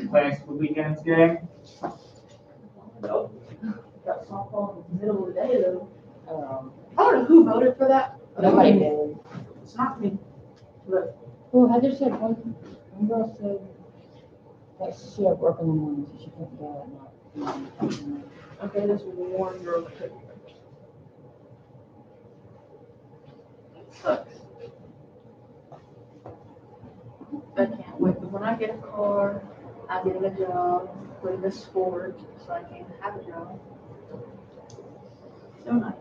Plans for the weekend's game? Got softball in the middle of the day though. I don't know who voted for that. Nobody did. It's not me. But Well, Heather said one girl said that she had work in the morning, so she couldn't go at night. okay, this was one girl that couldn't go. Sucks. I can't wait, but when I get a car, I get a job, put in a sport, so I can have a job. So nice.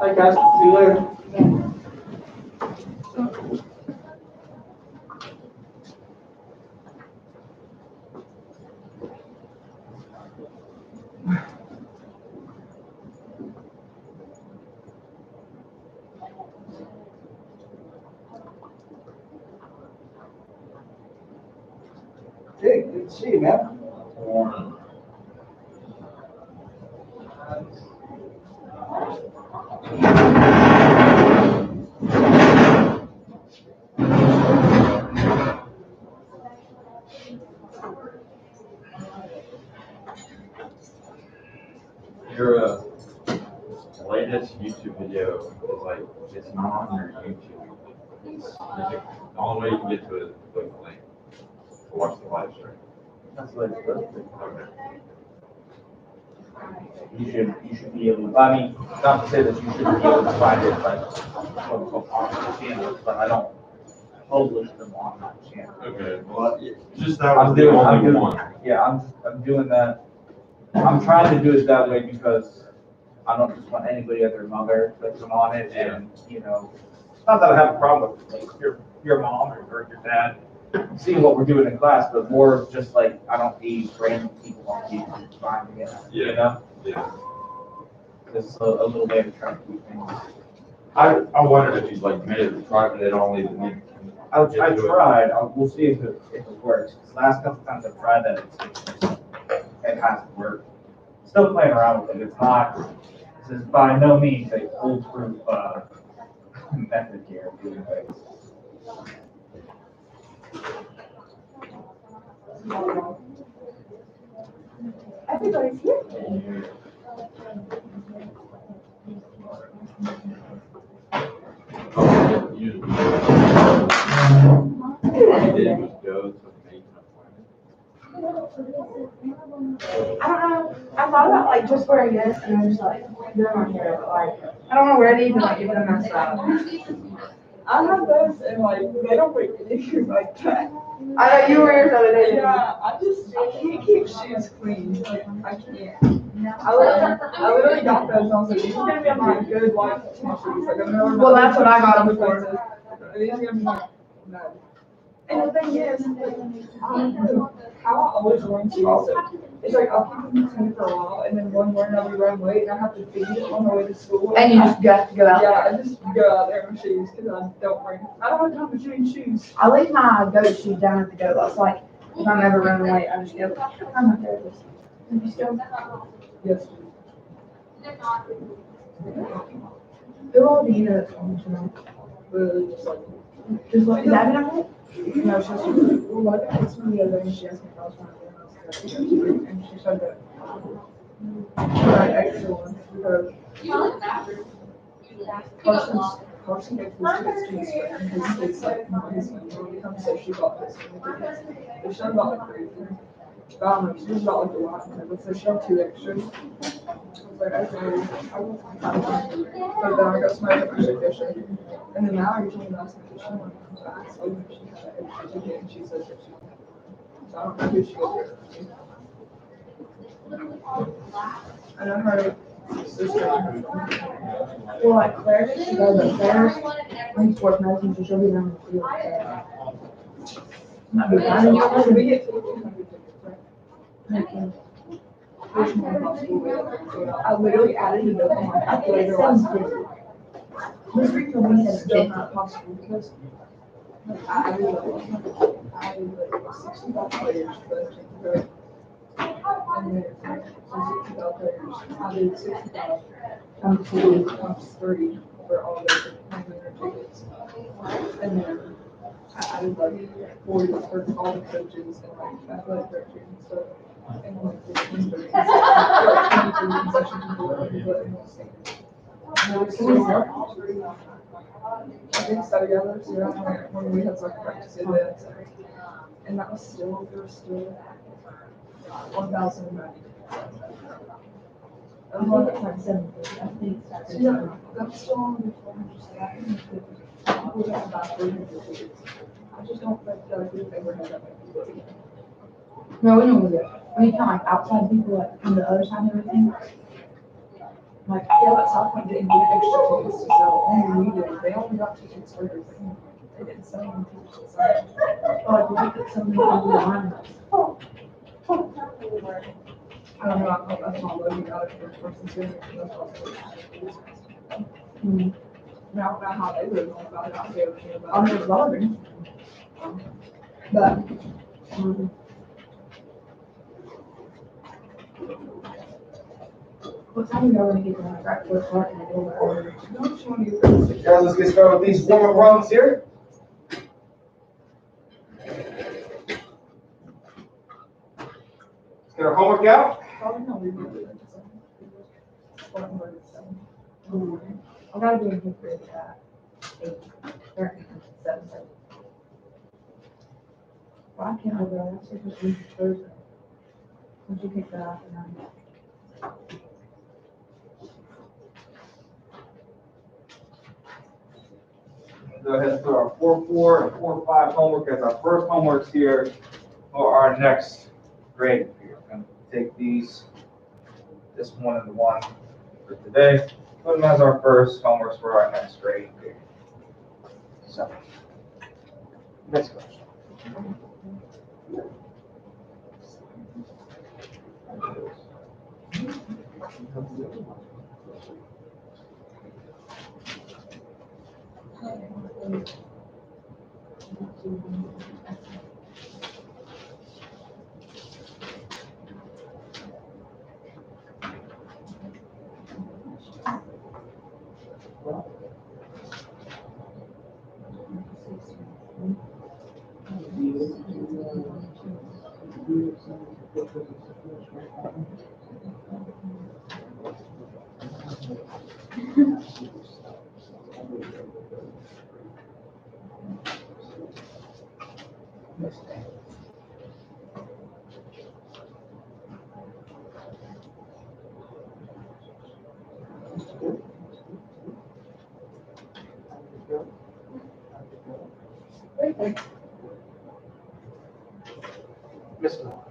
Hi guys, see you later. Hey, good to see you, man. Your latest YouTube video is like, it's not on your YouTube. The only way you can get to it is to click the link to watch the live stream. That's what it's supposed to be. Okay. You should be able to, I mean, not to say that you shouldn't be able to find it, like, quote unquote, on the channel, but I don't publish them on that channel. Okay, well, just that was the I'm only doing, one. yeah, I'm doing that. I'm trying to do it that way because I don't just want anybody other than mother to come on it and, you know, it's not that I have a problem with like your mom or your dad seeing what we're doing in class, but more of just like, I don't need random people on YouTube finding it, you know? Yeah. This is a little way of trying to keep things. I wondered if you like made it private and only the link. I tried, we'll see if it works. 'Cause last couple times I've tried that, it hasn't worked. Still playing around with it, it's not, this is by no means a foolproof, method here of doing things. Everybody's here. Usually. All I did was go to the main I don't know. I thought about like just wearing this and I was like, doing my hair, but like, I don't know where they even like give it a mess up. I have those and like, they don't make anything like that. I know you were yours the other day. Yeah, I can't keep shoes clean, like, I can't. I literally got those, and I was like, these are gonna be my good, like, tennis shoes, like, I'm gonna wear my. Well, that's what I got them for. And these are gonna be my, no. And the thing is, I don't know how I always run shoes, so it's like, I'll keep them clean for a while, and then one morning I'll be running late, and I have to feed it on the way to school. And you just got to go out Yeah, there. I just go out there in my shoes, cause I don't have time to change shoes. I leave my goat shoes down at the goat house. Like, if I'm ever running late, I just go, I'm not there. You still? Yes. Who all do you know that's on tonight? Literally just like. Just like, is that it? No, she's well, I asked me the other day, and she asked me if I was trying to do it, and she said that. Right, excellent, because Carson gave his tickets to his friend, and his like, not his friend, when he comes, so she bought his tickets. They should have bought like three of them. But I don't know, she just bought like a lot, but so she had two extras. I was like, okay, I will find time. But then I got somebody that was fishing. And then now I usually ask my fishing when it comes back, so if she had an extra ticket, and she said that she. So I don't know who she was with. I know her sister. Well, like Claire, she goes upstairs, in sports medicine, so she'll be down the field. Not be fine. And you're We get 1,400 tickets, right? like, There's more about school we have. I literally added it up on my calculator last week. this week when we It's had still 50. not possible because I added like 65 players, but and then so 65 players. I did 65 times 2 times 3 for all the tickets. And then I added like 40 for all the coaches and like athletic directors and stuff. And like 15 for like 23 concession people in one state. And it was still I think so, yeah, there's when we had like practice events. And that was still, there was still 1,090. That was like 750, I think. Yeah, that's still only 400 staff. We have about 300 tickets. I just don't think that we've ever had that many people again. No, we don't do it. When you count like outside people, like on the other side and everything. Like, yeah, but South Point didn't get extra tickets to sell, only we did. They only got tickets for everything. They didn't sell any tickets to sell. Like, we put some people behind us. I don't know, I thought that's not loading out if the person's doing it, that's what Now, I don't know how they would have known about it, I don't care about On it. the loading. But, what time are y'all gonna get to that right for park and a little bit earlier? Don't you want to get this? Guys, let's get started with these warm-up rounds here. Let's get our homework out. Probably not leave it. I gotta be in here for 8, or 7. Why can't I go? That's supposed to be Thursday. Would you pick that up and then? Go ahead and put our 4-4 and 4-5 homework as our first homeworks here for our next grade period. We're going to take these, this one and the one for today, put them as our first homeworks for our next grade period. So, next question. Mr.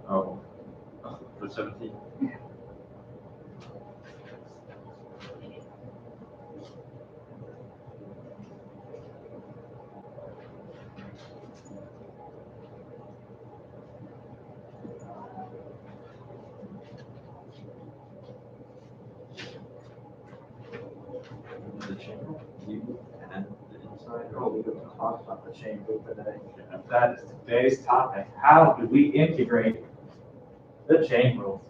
Oh, for 17. The chamber, you and the inside. Oh, we didn't talk about the chamber today. That is today's topic. How do we integrate the chain rules?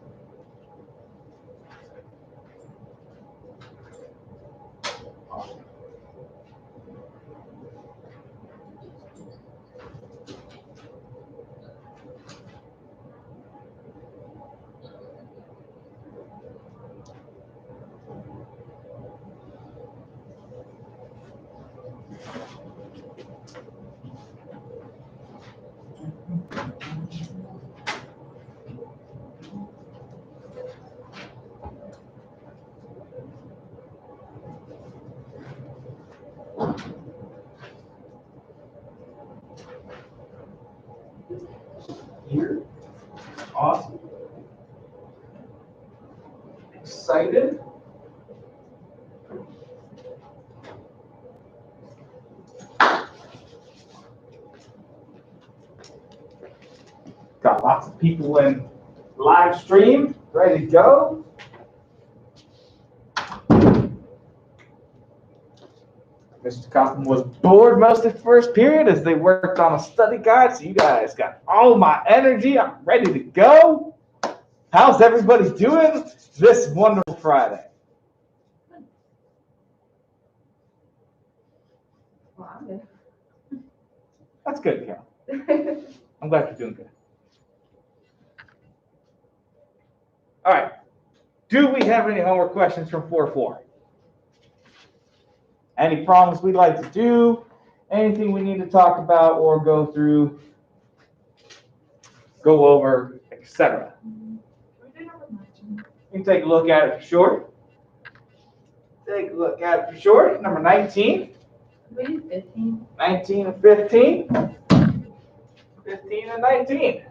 Here. Awesome. Excited? Got lots of people in live stream, ready to go. Mr. Kaufman was bored most of the first period as they worked on a study guide, so you guys got all my energy. I'm ready to go. How's everybody doing this wonderful Friday? Well, I'm good. That's good, Carol. I'm glad you're doing good. All right. Do we have any homework questions from 4-4? Any problems we'd like to do? Anything we need to talk about or go through, go over, etc. You can take a look at it for sure. Take a look at it for sure. Number 19. We did 15. 19 and 15. 15 and 19.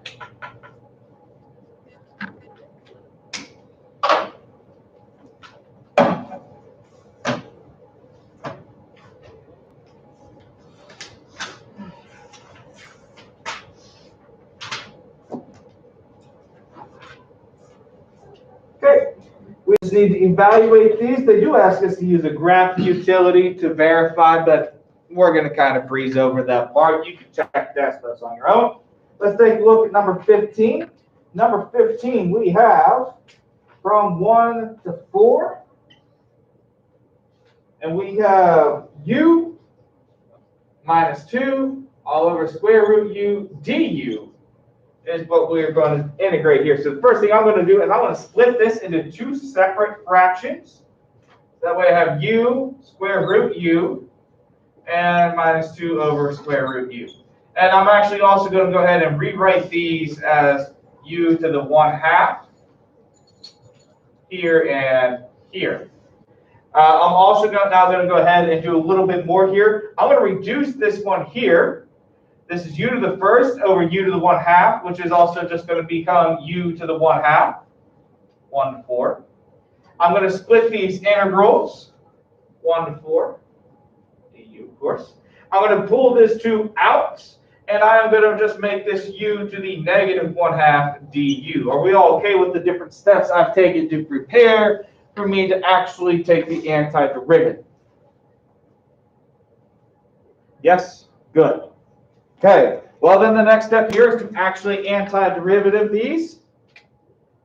Okay, we just need to evaluate these. They do ask us to use a graph utility to verify, but we're going to kind of breeze over that part. You can check that stuff on your own. Let's take a look at number 15. Number 15, we have from 1 to 4. And we have u minus 2 all over square root u du is what we're going to integrate here. So the first thing I'm going to do is I'm going to split this into two separate fractions. That way I have u square root u and minus 2 over square root u. And I'm actually also going to go ahead and rewrite these as u to the 1/2 here and here. I'm also now going to go ahead and do a little bit more here. I'm going to reduce this one here. This is u to the first over u to the 1/2, which is also just going to become u to the 1/2, 1 to 4. I'm going to split these integrals, 1 to 4, du, of course. I'm going to pull this 2 out, and I am going to just make this u to the negative 1/2 du. Are we all okay with the different steps I've taken to prepare for me to actually take the antiderivative? Yes? Good. Okay, well then the next step here is to actually antiderivative these.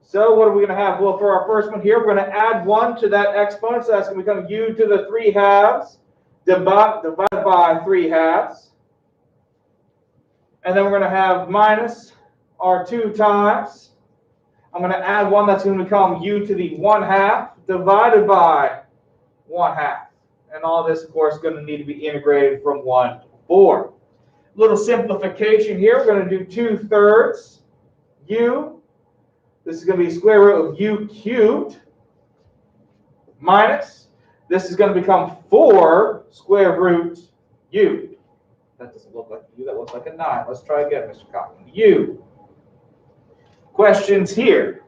So what are we going to have? Well, for our first one here, we're going to add 1 to that exponent, so that's going to become u to the 3/2 divided by 3/2. And then we're going to have minus our 2 times. I'm going to add 1 that's going to become u to the 1/2 divided by 1/2. And all this, of course, is going to need to be integrated from 1 to 4. Little simplification here. We're going to do 2/3 u. This is going to be square root of u cubed minus. This is going to become 4 square root u. That doesn't look like u. That looks like a 9. Let's try again, Mr. Cotton. U. Questions here?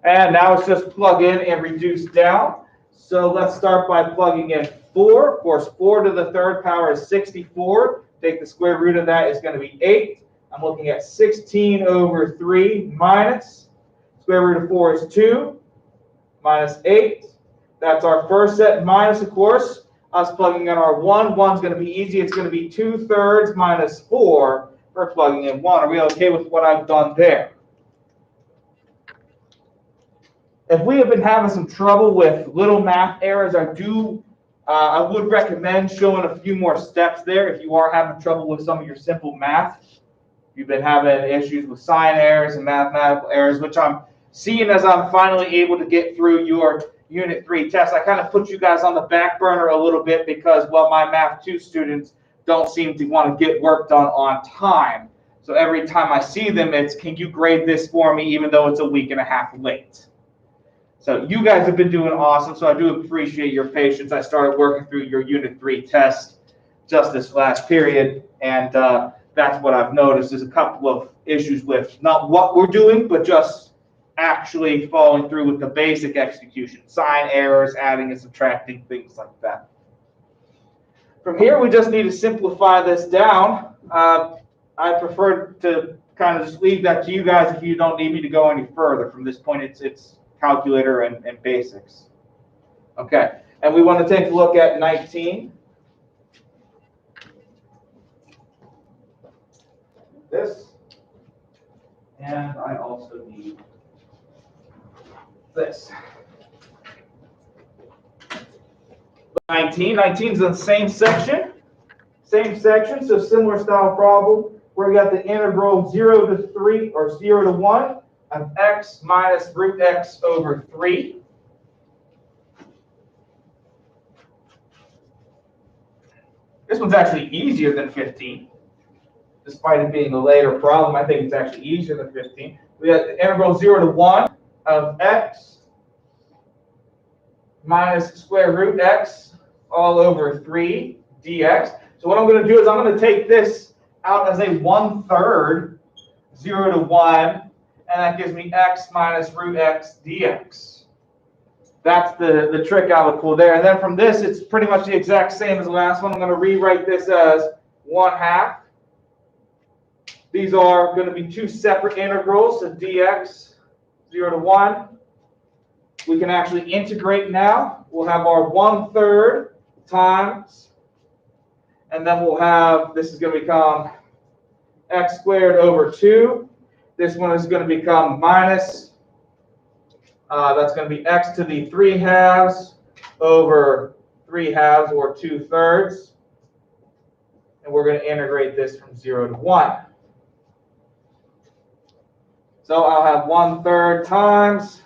And now it's just plug in and reduce down. So let's start by plugging in 4. Of course, 4 to the 3rd power is 64. Take the square root of that is going to be 8. I'm looking at 16 over 3 minus. Square root of 4 is 2 minus 8. That's our first set minus, of course, us plugging in our 1. 1's going to be easy. It's going to be 2/3 minus 4 for plugging in 1. Are we okay with what I've done there? If we have been having some trouble with little math errors, I would recommend showing a few more steps there if you are having trouble with some of your simple math. You've been having issues with sign errors and mathematical errors, which I'm seeing as I'm finally able to get through your Unit 3 test. I kind of put you guys on the back burner a little bit because, well, my Math 2 students don't seem to want to get work done on time. So every time I see them, it's, can you grade this for me, even though it's a week and a half late? So you guys have been doing awesome, so I do appreciate your patience. I started working through your Unit 3 test just this last period, and that's what I've noticed is a couple of issues with not what we're doing, but just actually following through with the basic execution. Sign errors, adding and subtracting, things like that. From here, we just need to simplify this down. I prefer to kind of just leave that to you guys if you don't need me to go any further. From this point, it's calculator and basics. Okay, and we want to take a look at 19. This, and I also need this. 19 is in the same section, so similar style problem. Where we got the integral 0 to 3 or 0 to 1 of x minus root x over 3. This one's actually easier than 15. Despite it being a later problem, I think it's actually easier than 15. We have the integral 0 to 1 of x minus square root x all over 3 dx. So what I'm going to do is I'm going to take this out as a 1/3, 0 to 1, and that gives me x minus root x dx. That's the trick I would pull there. And then from this, it's pretty much the exact same as the last one. I'm going to rewrite this as 1/2. These are going to be 2 separate integrals, so dx 0 to 1. We can actually integrate now. We'll have our 1/3 times, and then we'll have, this is going to become x squared over 2. This one is going to become minus, that's going to be x to the 3/2 over 3/2 or 2/3. And we're going to integrate this from 0 to 1. So I'll have 1/3 times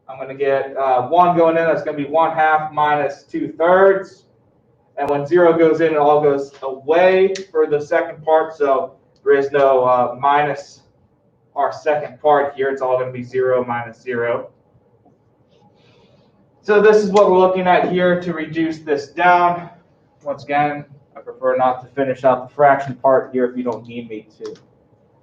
I'm going to get 1 going in. That's going to be 1/2 minus 2/3. And when 0 goes in, it all goes away for the second part. So there is no minus our second part here. It's all going to be 0 minus 0. So this is what we're looking at here to reduce this down. Once again, I prefer not to finish out the fraction part here if you don't need me to.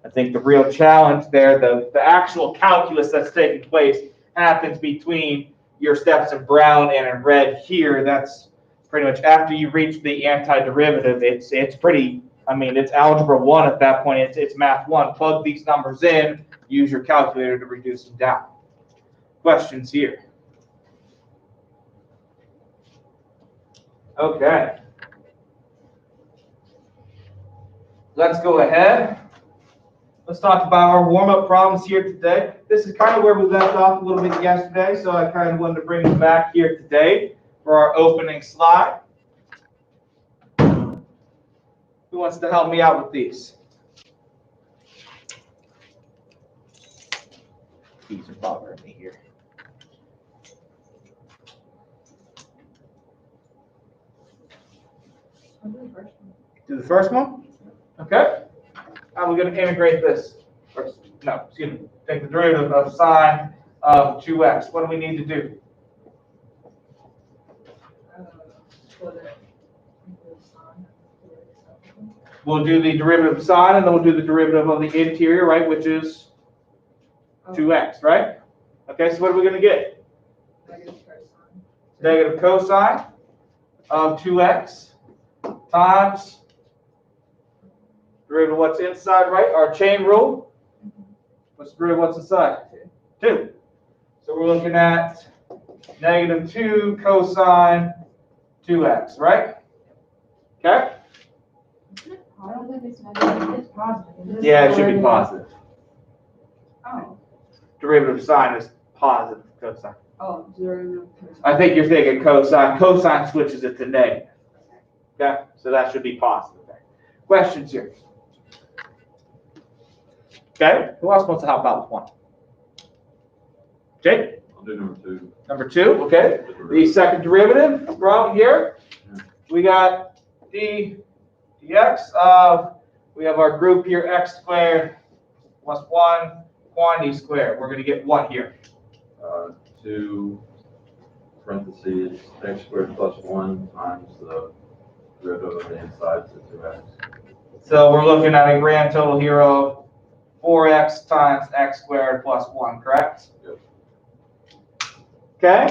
I think the real challenge there, the actual calculus that's taking place happens between your steps in brown and in red here. That's pretty much after you reach the antiderivative. It's pretty, I mean, it's algebra 1 at that point. It's math 1. Plug these numbers in, use your calculator to reduce them down. Questions here? Okay. Let's go ahead. Let's talk about our warm-up problems here today. This is kind of where we left off a little bit yesterday, so I kind of wanted to bring it back here today for our opening slide. Who wants to help me out with these? These are bothering me here. Do the first one? Okay. How are we going to integrate this? No, excuse me. Take the derivative of sine of 2x. What do we need to do? We'll do the derivative of sine, and then we'll do the derivative of the interior, right, which is 2x, right? Okay, so what are we going to get? Negative cosine of 2x times derivative of what's inside, right? Our chain rule. What's the derivative of what's inside? 2. So we're looking at negative 2 cosine 2x, right? Okay? I don't think it's negative, it's positive. Yeah, it should be positive. Oh, Derivative of sine is positive cosine. Oh, 0. I think you're thinking cosine. Cosine switches it to negative. Okay? So that should be positive. Questions here? Okay? Who else wants to help out with one? Jake? I'll do number 2. Number 2, okay. The second derivative problem here. We got dx of, we have our group here, x squared plus 1 quantity squared. We're going to get what here? 2 parentheses x squared plus 1 times the derivative of the inside, so 2x. So we're looking at a grand total here of 4x times x squared plus 1, correct? Yep. Okay.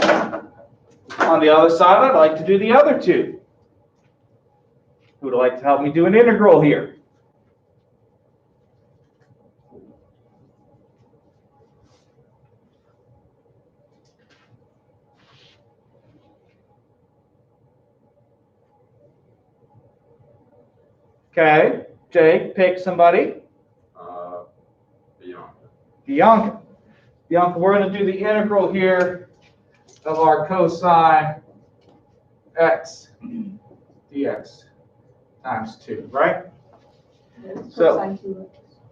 On the other side, I'd like to do the other 2. Who would like to help me do an integral here? Okay, Jake, pick somebody. Bianca. Bianca, we're going to do the integral here of our cosine x dx times 2, right? So,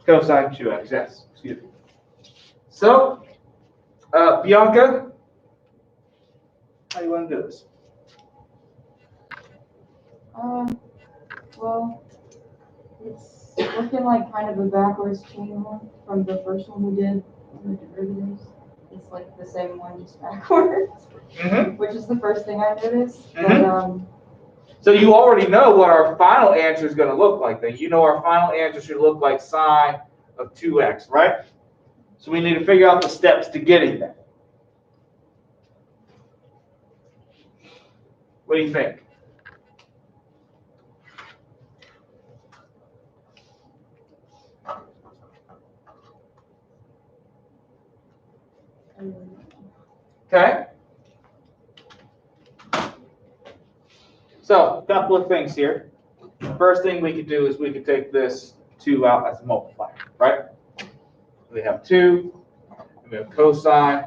cosine 2x, yes, excuse me. So, Bianca, how do you want to do this? Well, it's looking like kind of a backwards chain one from the first one we did on the derivatives. It's like the same one, just backwards, which is the first thing I noticed. But, so you already know what our final answer is going to look like then. You know our final answer should look like sine of 2x, right? So we need to figure out the steps to getting there. What do you think? Okay. So, a couple of things here. First thing we could do is we could take this 2 out as a multiplier, right? We have 2, and we have cosine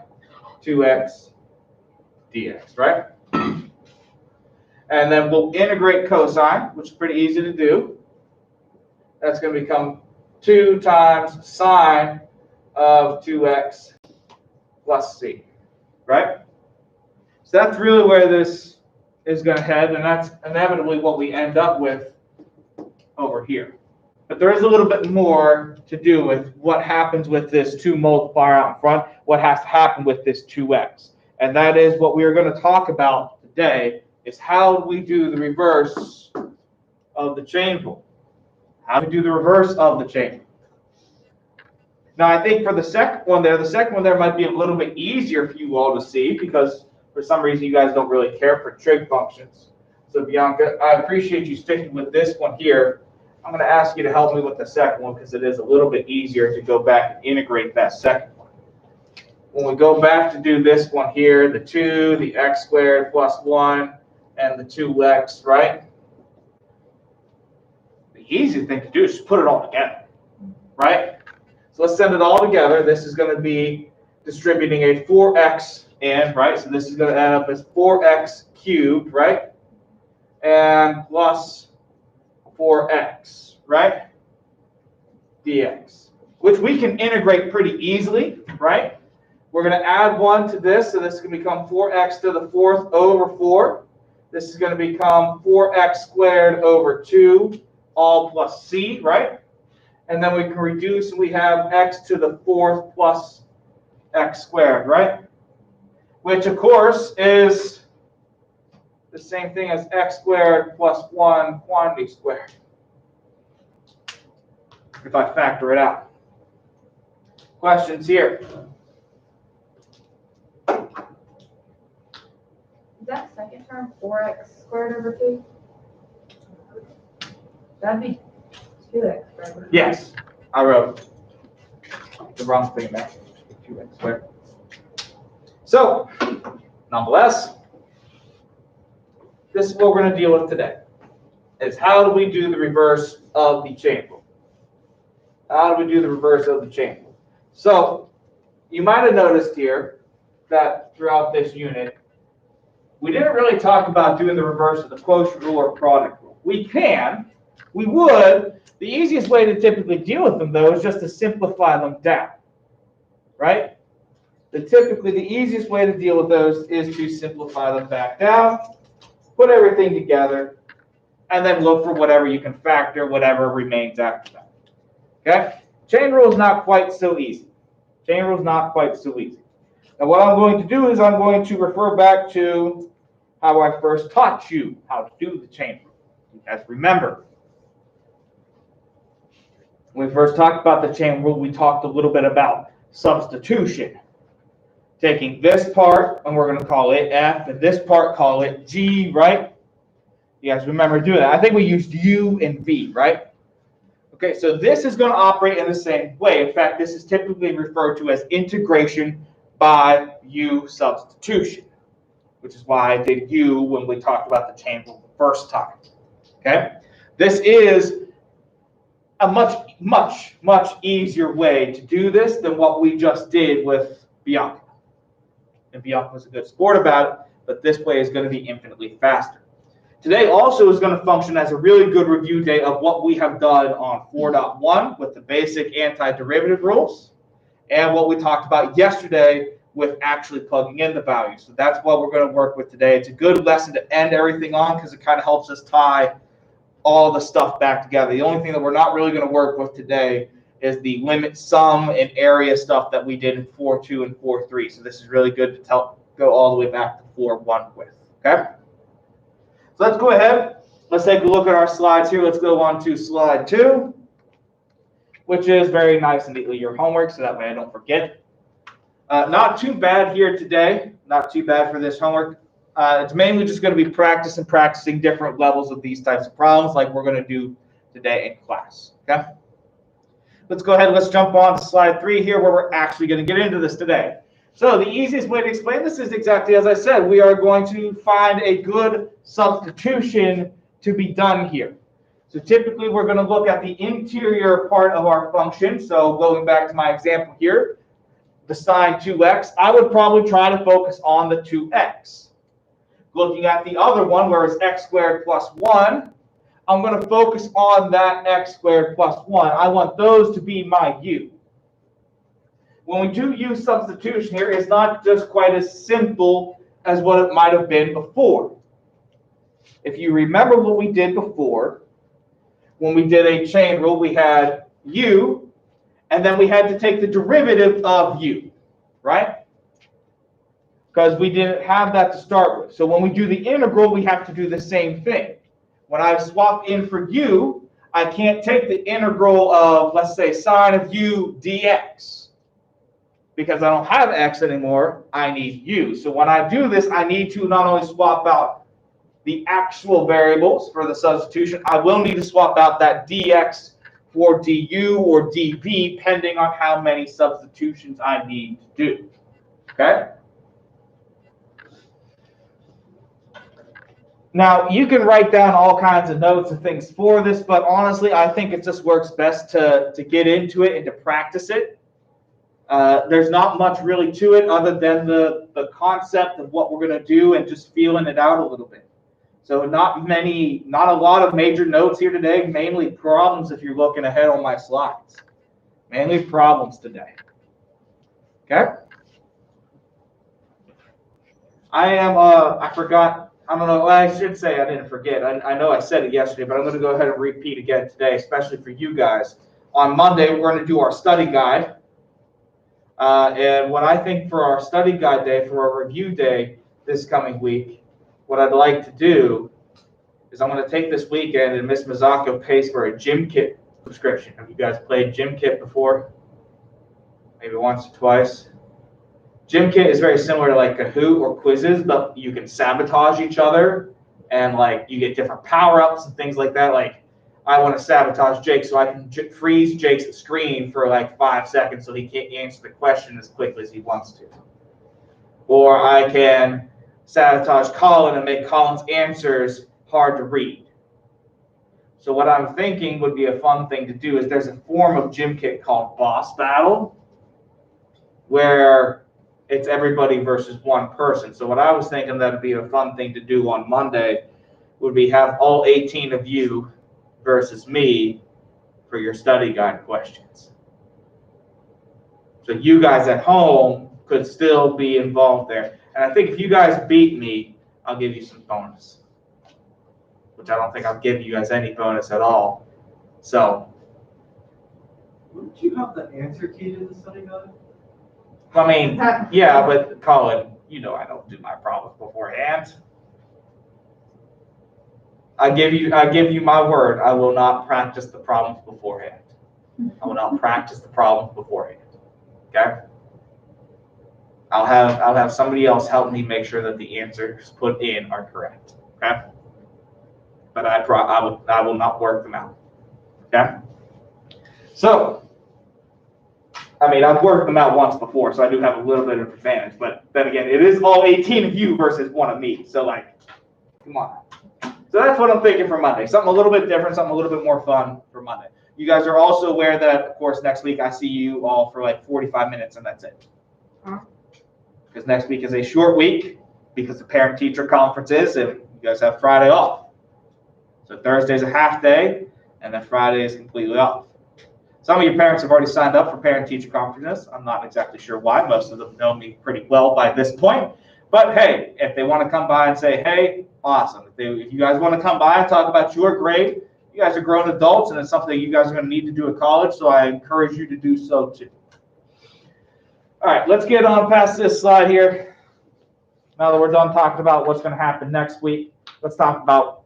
2x dx, right? And then we'll integrate cosine, which is pretty easy to do. That's going to become 2 times sine of 2x plus c. right? So that's really where this is going to head, and that's inevitably what we end up with over here. But there is a little bit more to do with what happens with this 2 multiplier out in front, what has to happen with this 2x. And that is what we are going to talk about today, is how we do the reverse of the chain rule. How to do the reverse of the chain rule. Now, I think for the second one there might be a little bit easier for you all to see, because for some reason you guys don't really care for trig functions. So Bianca, I appreciate you sticking with this one here. I'm going to ask you to help me with the second one, because it is a little bit easier to go back and integrate that second one. When we go back to do this one here, the 2, the x squared plus 1, and the 2x, right? The easy thing to do is just put it all together, right? So let's send it all together. This is going to be distributing a 4x in, right? So this is going to end up as 4x cubed, right? And plus 4x, right? dx, which we can integrate pretty easily, right? We're going to add 1 to this, so this is going to become 4x to the 4th over 4. This is going to become 4x squared over 2, all plus c, right? And then we can reduce, and we have x to the 4th plus x squared, right? Which, of course, is the same thing as x squared plus 1 quantity squared, if I factor it out. Questions here? Is that second term 4x squared over 2? That'd be 2x squared over 2. Yes, I wrote the wrong thing there. 2x squared. So, nonetheless, this is what we're going to deal with today. Is how do we do the reverse of the chain rule? How do we do the reverse of the chain rule? So, you might have noticed here that throughout this unit, we didn't really talk about doing the reverse of the quotient rule or product rule. We would. The easiest way to typically deal with them, though, is just to simplify them down, right? Typically, the easiest way to deal with those is to simplify them back down, put everything together, and then look for whatever you can factor, whatever remains after that. Okay? Chain rule is not quite so easy. Chain rule is not quite so easy. Now, what I'm going to do is I'm going to refer back to how I first taught you how to do the chain rule. You guys remember, when we first talked about the chain rule, we talked a little bit about substitution. Taking this part, and we're going to call it F, and this part, call it G, right? You guys remember doing that. I think we used U and V, right? Okay, so this is going to operate in the same way. In fact, this is typically referred to as integration by U substitution, which is why I did U when we talked about the chain rule the first time. Okay? This is a much easier way to do this than what we just did with Bianca. And Bianca was a good sport about it, but this way is going to be infinitely faster. Today also is going to function as a really good review day of what we have done on 4.1 with the basic antiderivative rules, and what we talked about yesterday with actually plugging in the values. So that's what we're going to work with today. It's a good lesson to end everything on because it kind of helps us tie all the stuff back together. The only thing that we're not really going to work with today is the limit sum and area stuff that we did in 4.2 and 4.3. So this is really good to go all the way back to 4.1 with. Okay? So let's go ahead. Let's take a look at our slides here. Let's go on to slide 2, which is very nice and neatly your homework, so that way I don't forget. Not too bad here today. Not too bad for this homework. It's mainly just going to be practicing different levels of these types of problems like we're going to do today in class. Okay? Let's go ahead. Let's jump on to slide 3 here where we're actually going to get into this today. So the easiest way to explain this is exactly as I said. We are going to find a good substitution to be done here. So typically we're going to look at the interior part of our function. So going back to my example here, the sine 2x, I would probably try to focus on the 2x. Looking at the other one, where it's x squared plus 1, I'm going to focus on that x squared plus 1. I want those to be my u. when we do use substitution here, it's not just quite as simple as what it might have been before. If you remember what we did before, when we did a chain rule, we had u, and then we had to take the derivative of u, right? Because we didn't have that to start with. So when we do the integral, we have to do the same thing. When I swap in for u, I can't take the integral of, let's say, sine of u dx. Because I don't have x anymore, I need u. So when I do this, I need to not only swap out the actual variables for the substitution, I will need to swap out that dx for du or dv, depending on how many substitutions I need to do. Okay? Now, you can write down all kinds of notes and things for this, but honestly, I think it just works best to get into it and to practice it. There's not much really to it other than the concept of what we're going to do and just feeling it out a little bit. So not a lot of major notes here today, mainly problems if you're looking ahead on my slides. Mainly problems today. Okay? I forgot. I don't know. Well, I should say I didn't forget. I know I said it yesterday, but I'm going to go ahead and repeat again today, especially for you guys. On Monday, we're going to do our study guide. And what I think for our study guide day, for our review day this coming week, what I'd like to do is I'm going to take this weekend and Miss Mazzacco pays for a gym kit subscription. Have you guys played gym kit before? Maybe once or twice. Gym kit is very similar to like Kahoot or quizzes, but you can sabotage each other and like you get different power-ups and things like that. Like I want to sabotage Jake so I can freeze Jake's screen for like 5 seconds so he can't answer the question as quickly as he wants to. Or I can sabotage Colin and make Colin's answers hard to read. So what I'm thinking would be a fun thing to do is there's a form of gym kit called Boss Battle where it's everybody versus one person. So what I was thinking that would be a fun thing to do on Monday would be have all 18 of you versus me for your study guide questions. So you guys at home could still be involved there. And I think if you guys beat me, I'll give you some bonus. Which I don't think I'll give you guys any bonus at all. So. Wouldn't you have the answer key to the study guide? I mean, yeah, but Colin, you know I don't do my problems beforehand. I give you my word. I will not practice the problems beforehand. I will not practice the problems beforehand. Okay? I'll have somebody else help me make sure that the answers put in are correct. Okay? But I will not work them out. Okay? So, I mean, I've worked them out once before, so I do have a little bit of advantage. But then again, it is all 18 of you versus one of me. So, like, come on. So that's what I'm thinking for Monday. Something a little bit different, something a little bit more fun for Monday. You guys are also aware that, of course, next week I see you all for like 45 minutes, and that's it. Because next week is a short week because the parent-teacher conference is, and you guys have Friday off. So Thursday's a half day, and then Friday is completely off. Some of your parents have already signed up for parent-teacher conferences. I'm not exactly sure why. Most of them know me pretty well by this point. But hey, if they want to come by and say, hey, awesome. If you guys want to come by and talk about your grade, you guys are grown adults, and it's something that you guys are going to need to do at college, so I encourage you to do so too. All right, let's get on past this slide here. Now that we're done talking about what's going to happen next week, let's talk about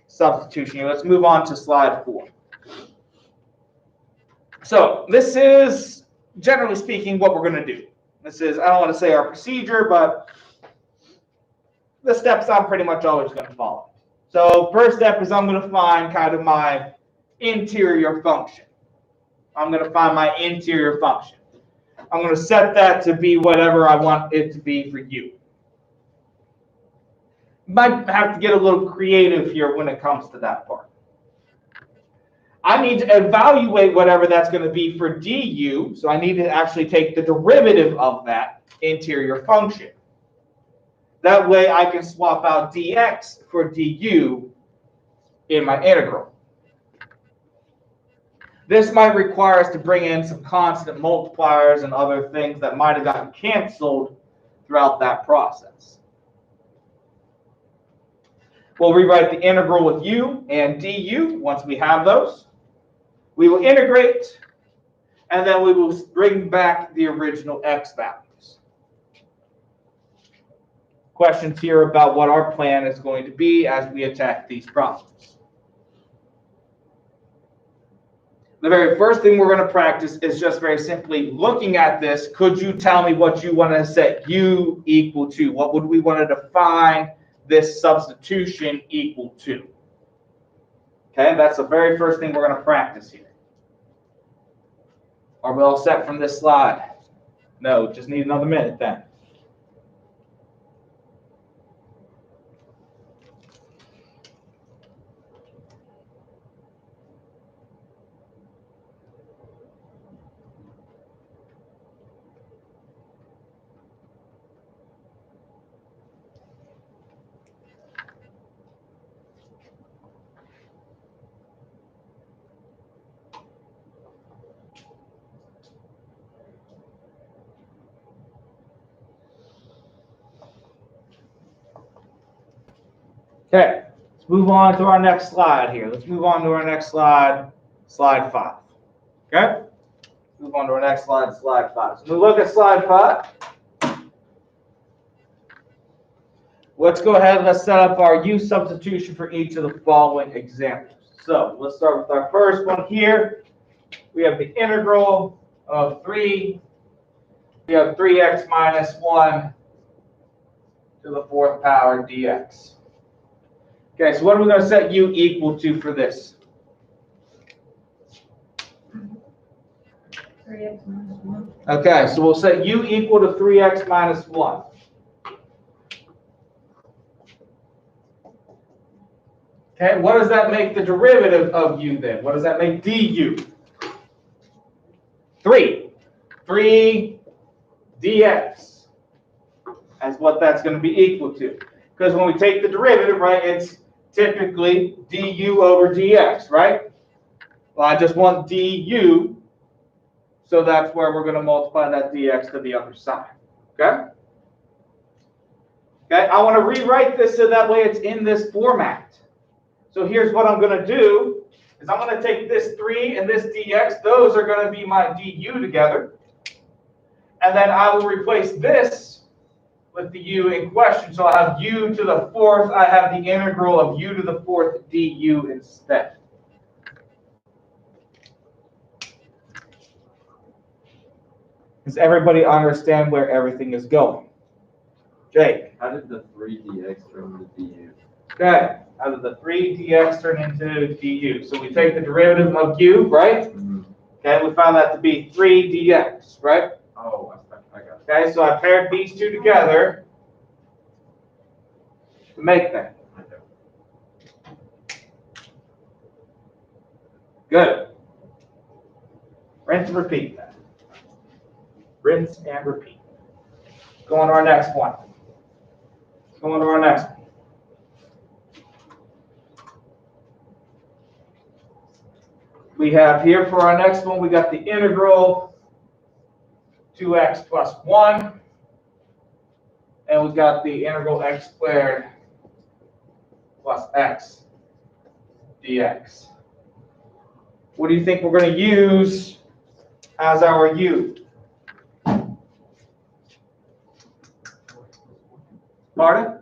substitution here. Let's move on to slide 4. So this is, generally speaking, what we're going to do. This is, I don't want to say our procedure, but the steps I'm pretty much always going to follow. So first step is I'm going to find kind of my interior function. I'm going to find my interior function. I'm going to set that to be whatever I want it to be for you. Might have to get a little creative here when it comes to that part. I need to evaluate whatever that's going to be for du, so I need to actually take the derivative of that interior function. That way I can swap out dx for du in my integral. This might require us to bring in some constant multipliers and other things that might have gotten canceled throughout that process. We'll rewrite the integral with u and du once we have those. We will integrate, and then we will bring back the original x values. Questions here about what our plan is going to be as we attack these problems. The very first thing we're going to practice is just very simply looking at this. Could you tell me what you want to set u equal to? What would we want to define this substitution equal to? Okay, that's the very first thing we're going to practice here. Are we all set from this slide? No, just need another minute then. Okay, let's move on to our next slide here. Let's move on to our next slide, slide 5. Okay? Move on to our next slide, slide 5. So we look at slide 5. Let's go ahead and let's set up our u substitution for each of the following examples. So let's start with our first one here. We have the integral of 3. We have 3x minus 1 to the 4th power dx. Okay, so what are we going to set u equal to for this? 3x minus 1. Okay, so we'll set u equal to 3x minus 1. Okay, what does that make the derivative of u then? What does that make du? 3. 3 dx. That's what that's going to be equal to. Because when we take the derivative, right, it's typically du over dx, right? Well, I just want du, so that's where we're going to multiply that dx to the other side, okay? Okay, I want to rewrite this so that way it's in this format. So here's what I'm going to do, is I'm going to take this 3 and this dx, those are going to be my du together. And then I will replace this with the u in question. So I have u to the 4th. I have the integral of u to the 4th du instead. Does everybody understand where everything is going? Jake? How did the 3 dx turn into du? Okay. How did the 3 dx turn into du? So we take the derivative of u, right? Mm-hmm. Okay, we found that to be 3 dx, right? Oh, I got it. Okay, so I paired these two together to make that. Good. Rinse and repeat that. Rinse and repeat. Go on to our next one. Go on to our next one. We have here for our next one, we got the integral 2x plus 1. And we've got the integral x squared plus x dx. What do you think we're going to use as our u? Pardon?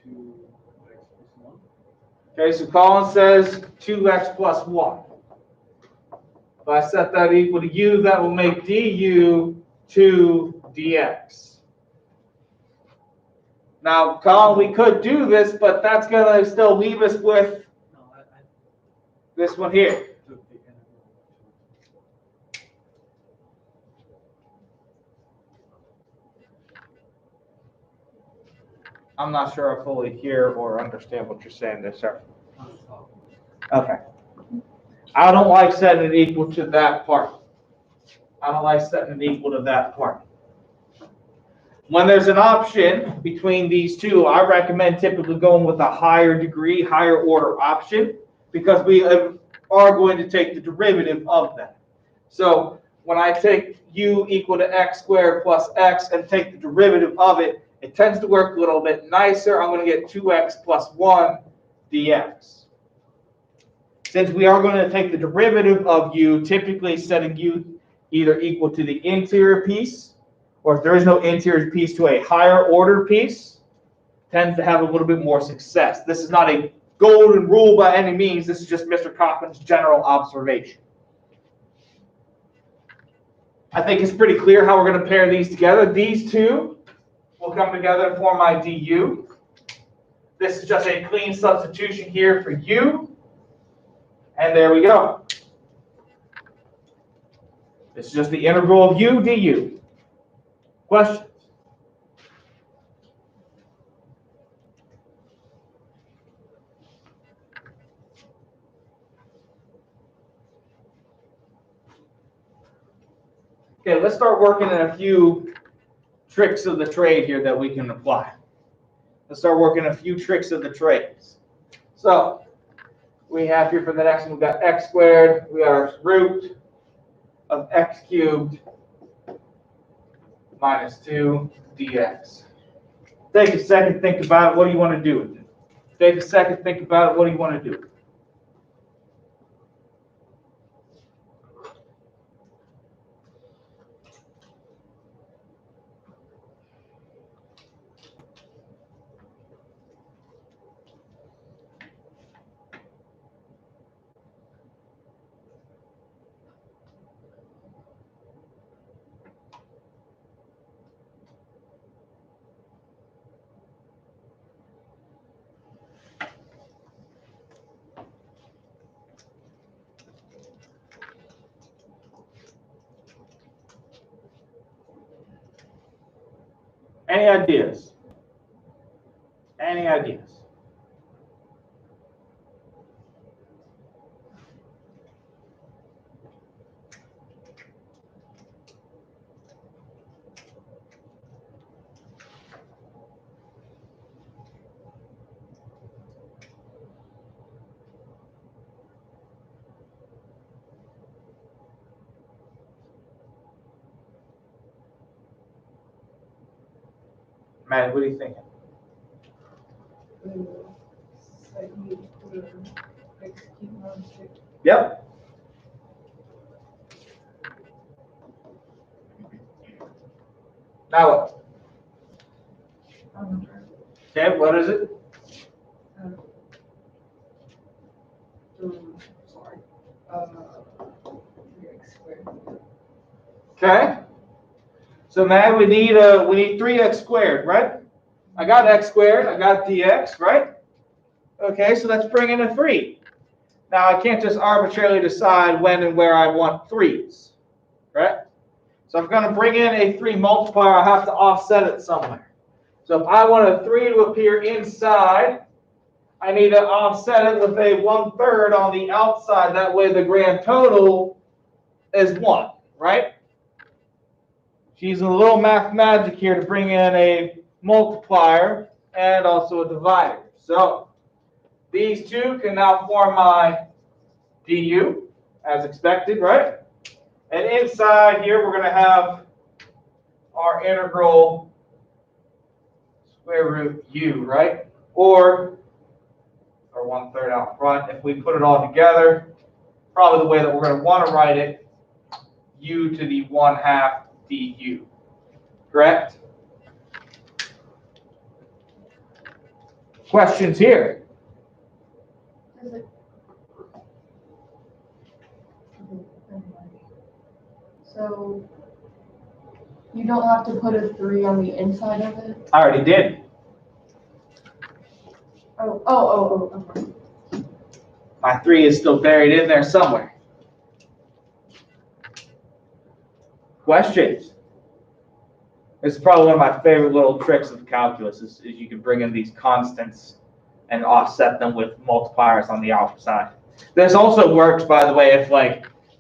2x plus 1. Okay, so Colin says 2x plus 1. If I set that equal to u, that will make du 2 dx. Now, Colin, we could do this, but that's going to still leave us with No, I this one here. took the integral. I'm not sure I fully hear or understand what you're saying there, sir. Okay. I don't like setting it equal to that part. I don't like setting it equal to that part. When there's an option between these two, I recommend typically going with a higher degree, higher order option, because we are going to take the derivative of that. So when I take u equal to x squared plus x and take the derivative of it, it tends to work a little bit nicer. I'm going to get 2x plus 1 dx. Since we are going to take the derivative of u, typically setting u either equal to the interior piece, or if there is no interior piece, to a higher order piece, tends to have a little bit more success. This is not a golden rule by any means. This is just Mr. Kaufman's general observation. I think it's pretty clear how we're going to pair these together. These two will come together to form my du. This is just a clean substitution here for u. And there we go. This is just the integral of u du. Questions? Okay, let's start working on a few tricks of the trade here that we can apply. Let's start working a few tricks of the trades. So we have here for the next one, we've got x squared, we got our root of x cubed minus 2 dx. Take a second, think about it. What do you want to do with it? Take a second, think about it. What do you want to do? Any ideas? Any ideas? Matt, what are you thinking? So you put x cubed minus 2. Yep. Now what? Okay, what is it? Sorry. 3x squared. Okay. So Matt, we need 3x squared, right? I got x squared, I got dx, right? Okay, so let's bring in a 3. Now I can't just arbitrarily decide when and where I want 3's, right? So if I'm going to bring in a 3 multiplier, I have to offset it somewhere. So if I want a 3 to appear inside, I need to offset it with a 1/3 on the outside. That way the grand total is 1, right? She's a little math magic here to bring in a multiplier and also a divider. So these two can now form my du as expected, right? And inside here we're going to have our integral square root u, right? Or 1/3 out front. If we put it all together, probably the way that we're going to want to write it, u to the 1/2 du. Correct? Questions here? So you don't have to put a 3 on the inside of it? I already did. Okay. My 3 is still buried in there somewhere. Questions? This is probably one of my favorite little tricks of calculus is you can bring in these constants and offset them with multipliers on the outside. This also works, by the way,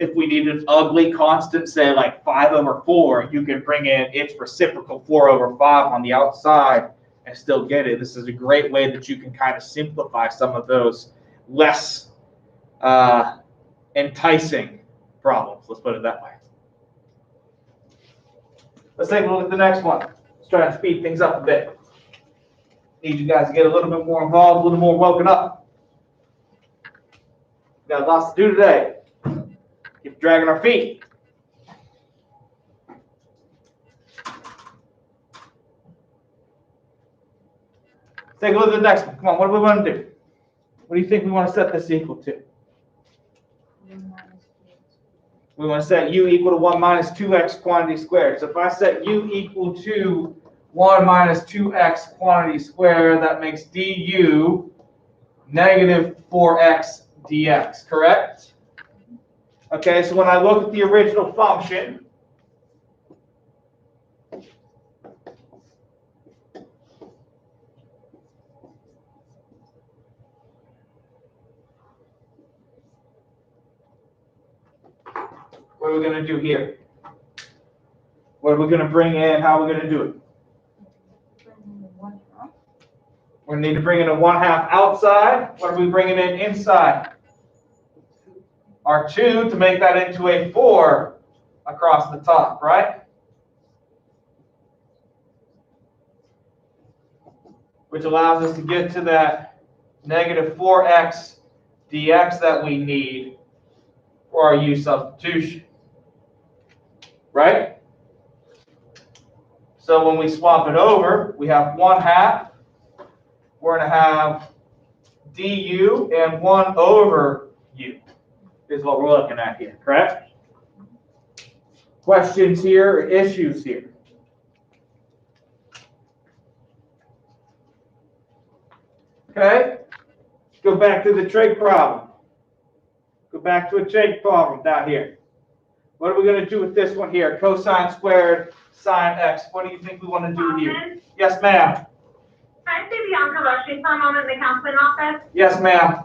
if we need an ugly constant, say like 5/4, you can bring in its reciprocal 4/5 on the outside and still get it. This is a great way that you can kind of simplify some of those less enticing problems. Let's put it that way. Let's take a look at the next one. Let's try and speed things up a bit. Need you guys to get a little bit more involved, a little more woken up. Got lots to do today. Keep dragging our feet. Take a look at the next one. Come on, what do we want to do? What do you think we want to set this equal to? We want to set u equal to 1 minus 2x quantity squared. So if I set u equal to 1 minus 2x quantity squared, that makes du negative 4x dx, correct? Okay, so when I look at the original function, what are we going to do here? What are we going to bring in? How are we going to do it? We're going to need to bring in a 1/2 outside. What are we bringing in inside? Our 2 to make that into a 4 across the top, right? Which allows us to get to that negative 4x dx that we need for our u substitution. Right? So when we swap it over, we have 1/2. We're going to have du and 1 over u is what we're looking at here, correct? Questions here or issues here? Okay, let's go back to the trig problem. Go back to a trig problem down here. What are we going to do with this one here? Cosine squared sine x. What do you think we want to do here? Yes, ma'am. Can I see Bianca Rushdie for a moment in the counseling office? Yes, ma'am.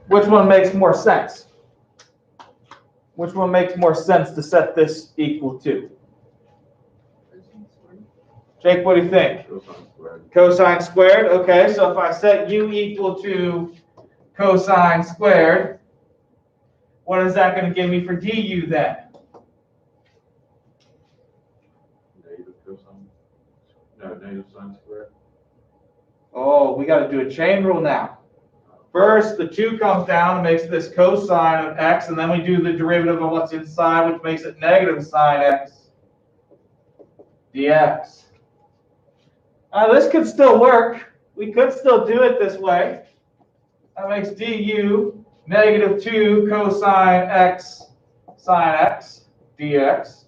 Which one makes more sense? Which one makes more sense to set this equal to? Jake, what do you think? Cosine squared. Cosine squared. Okay, so if I set u equal to cosine squared, what is that going to give me for du then? Negative cosine. No, negative sine squared. Oh, we got to do a chain rule now. First, the 2 comes down and makes this cosine of x, and then we do the derivative of what's inside, which makes it negative sine x dx. This could still work. We could still do it this way. That makes du negative 2 cosine x sine x dx.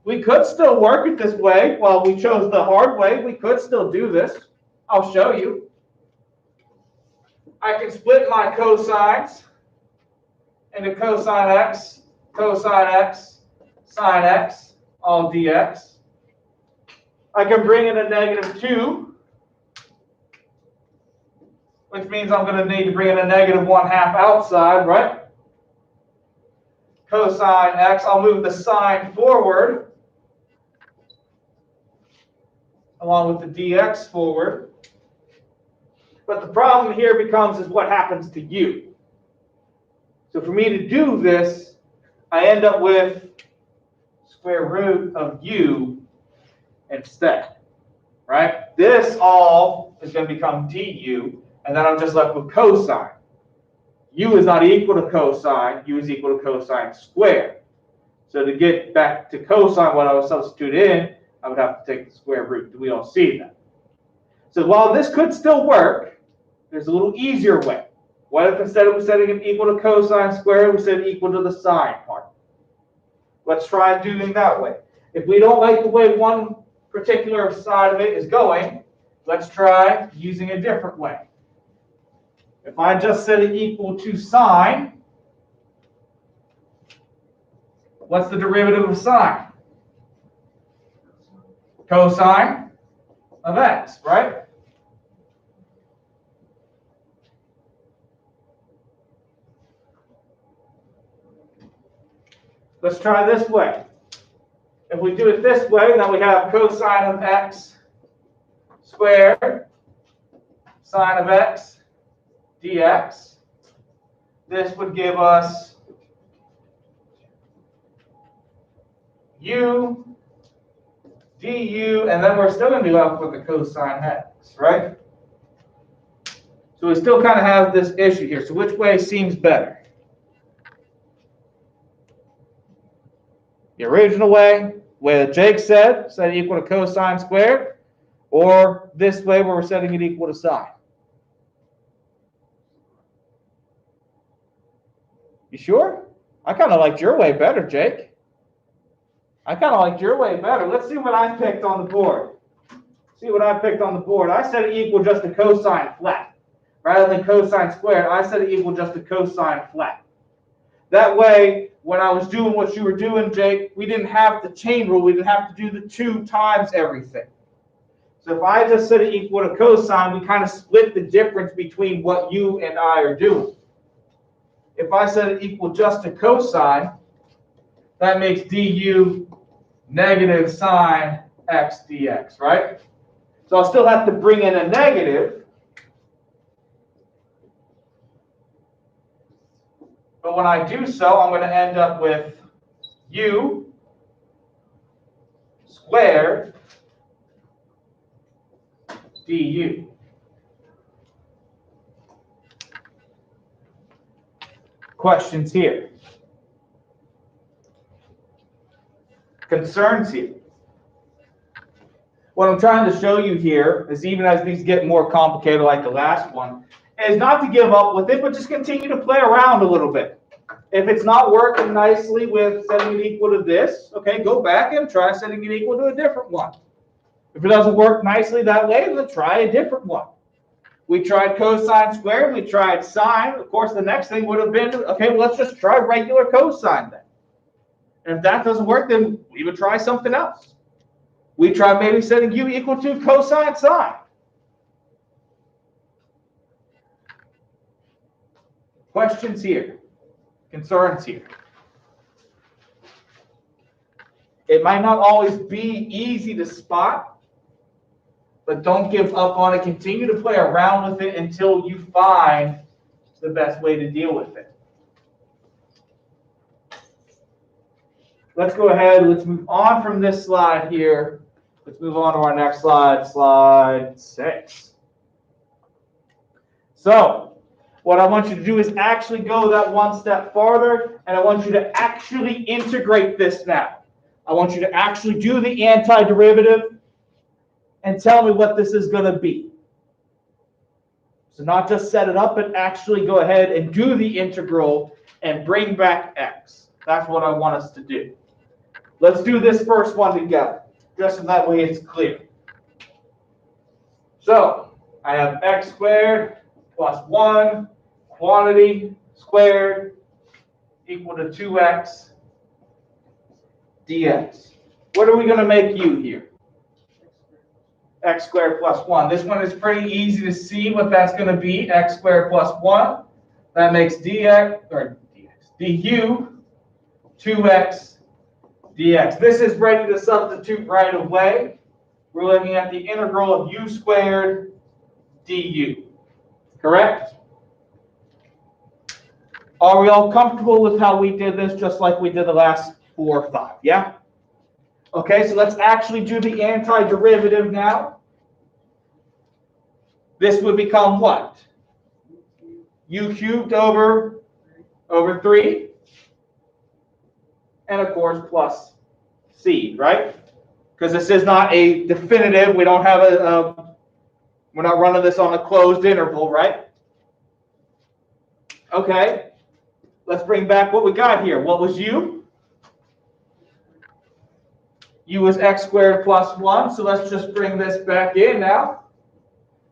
We could still work it this way. Well, we chose the hard way. We could still do this. I'll show you. I can split my cosines into cosine x, sine x, all dx. I can bring in a negative 2, which means I'm going to need to bring in a negative 1/2 outside, right? Cosine x, I'll move the sine forward, along with the dx forward. But the problem here becomes is what happens to u. So for me to do this, I end up with square root of u instead, right? This all is going to become du, and then I'm just left with cosine. U is not equal to cosine. U is equal to cosine squared. So to get back to cosine, what I would substitute in, I would have to take the square root. We all see that. So while this could still work, there's a little easier way. What if instead of setting it equal to cosine squared, we set it equal to the sine part? Let's try doing that way. If we don't like the way one particular side of it is going, let's try using a different way. If I just set it equal to sine, what's the derivative of sine? Cosine of x, right? Let's try this way. If we do it this way, then we have cosine of x squared, sine of x dx. This would give us u du, and then we're still going to be left with the cosine x, right? So we still kind of have this issue here. So which way seems better? The original way, where Jake said, set it equal to cosine squared, or this way where we're setting it equal to sine? You sure? I kind of liked your way better, Jake. I kind of liked your way better. Let's see what I picked on the board. See what I picked on the board. I set it equal just to cosine flat. Rather than cosine squared, I set it equal just to cosine flat. That way, when I was doing what you were doing, Jake, we didn't have the chain rule. We didn't have to do the 2 times everything. So if I just set it equal to cosine, we kind of split the difference between what you and I are doing. If I set it equal just to cosine, that makes du negative sine x dx, right? So I'll still have to bring in a negative. But when I do so, I'm going to end up with u squared du. Questions here? Concerns here? What I'm trying to show you here is, even as these get more complicated like the last one, is not to give up with it, but just continue to play around a little bit. If it's not working nicely with setting it equal to this, okay, go back and try setting it equal to a different one. If it doesn't work nicely that way, then try a different one. We tried cosine squared, we tried sine. Of course, the next thing would have been, okay, well, let's just try regular cosine then. And if that doesn't work, then we would try something else. We try maybe setting u equal to cosine sine. Questions here? Concerns here? It might not always be easy to spot, but don't give up on it. Continue to play around with it until you find the best way to deal with it. Let's go ahead. Let's move on from this slide here. Let's move on to our next slide, slide 6. So what I want you to do is actually go that one step farther, and I want you to actually integrate this now. I want you to actually do the antiderivative and tell me what this is going to be. So not just set it up, but actually go ahead and do the integral and bring back x. That's what I want us to do. Let's do this first one together, just so that way it's clear. So I have x squared plus 1 quantity squared equal to 2x dx. What are we going to make u here? X squared plus 1. This one is pretty easy to see what that's going to be. X squared plus 1. That makes dx, or du 2x dx. This is ready to substitute right away. We're looking at the integral of u squared du. Correct? Are we all comfortable with how we did this, just like we did the last 4 or 5? Yeah? Okay, so let's actually do the antiderivative now. This would become what? U cubed over 3. And of course, plus c, right? Because this is not a definitive. We don't have we're not running this on a closed interval, right? Okay. Let's bring back what we got here. What was u? U is x squared plus 1, so let's just bring this back in now.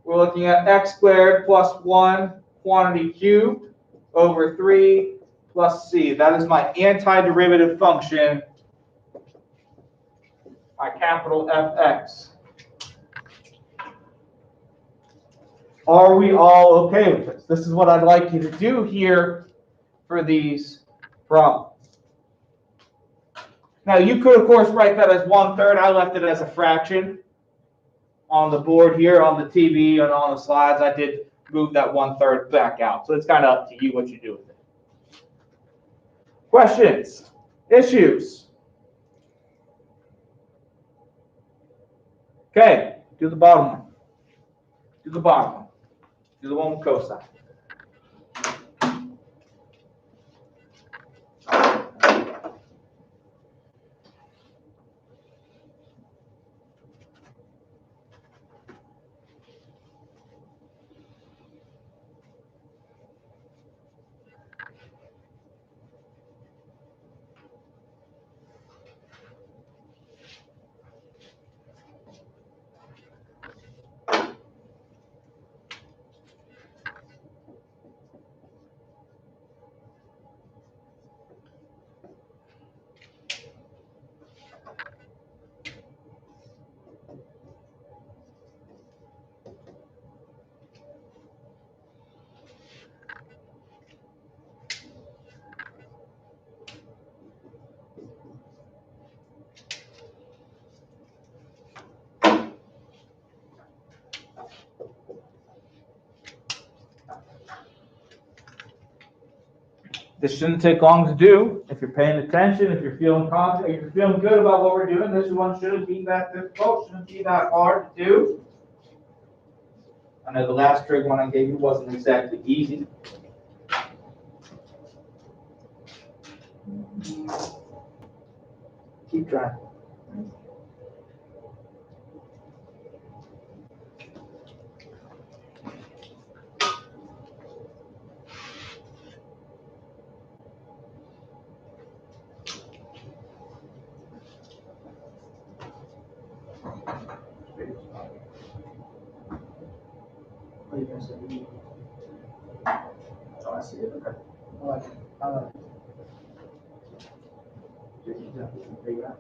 We're looking at x squared plus 1 quantity cubed over 3 plus c. That is my antiderivative function, my capital Fx. Are we all okay with this? This is what I'd like you to do here for these problems. Now, you could, of course, write that as 1/3. I left it as a fraction on the board here, on the TV, and on the slides. I did move that 1/3 back out. So it's kind of up to you what you do with it. Questions? Issues? Okay, do the bottom one. Do the bottom one. Do the one with cosine. This shouldn't take long to do. If you're paying attention, if you're feeling confident, if you're feeling good about what we're doing, this one shouldn't be that difficult, shouldn't be that hard to do. I know the last trig one I gave you wasn't exactly easy. Keep trying. What are you gonna say? Oh, I see it. Okay. I like it. I like it. Figure it out.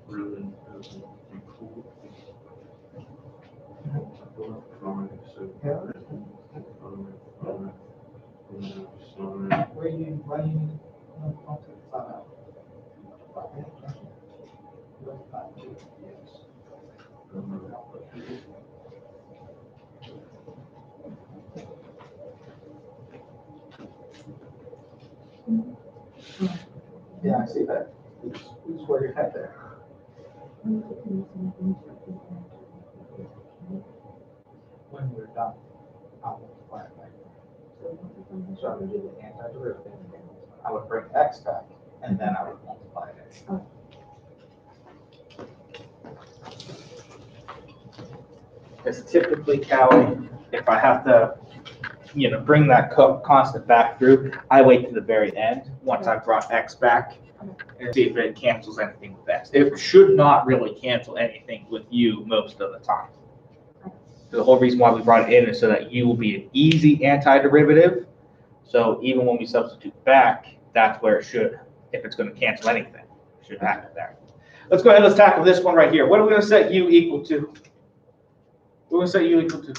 Really, cool. Yeah. Why do you need to find out? Yeah, I see that. It's where your head there. When we're done, I'll multiply it back. So I would do the antiderivative. I would bring x back, and then I would multiply it. Because typically, Callie, if I have to, bring that constant back through, I wait to the very end, once I've brought x back, and see if it cancels anything with x. It should not really cancel anything with u most of the time. The whole reason why we brought it in is so that u will be an easy antiderivative. So even when we substitute back, that's where it should, if it's going to cancel anything, it should happen there. Let's go ahead, let's tackle this one right here. What are we going to set u equal to? We're going to set u equal to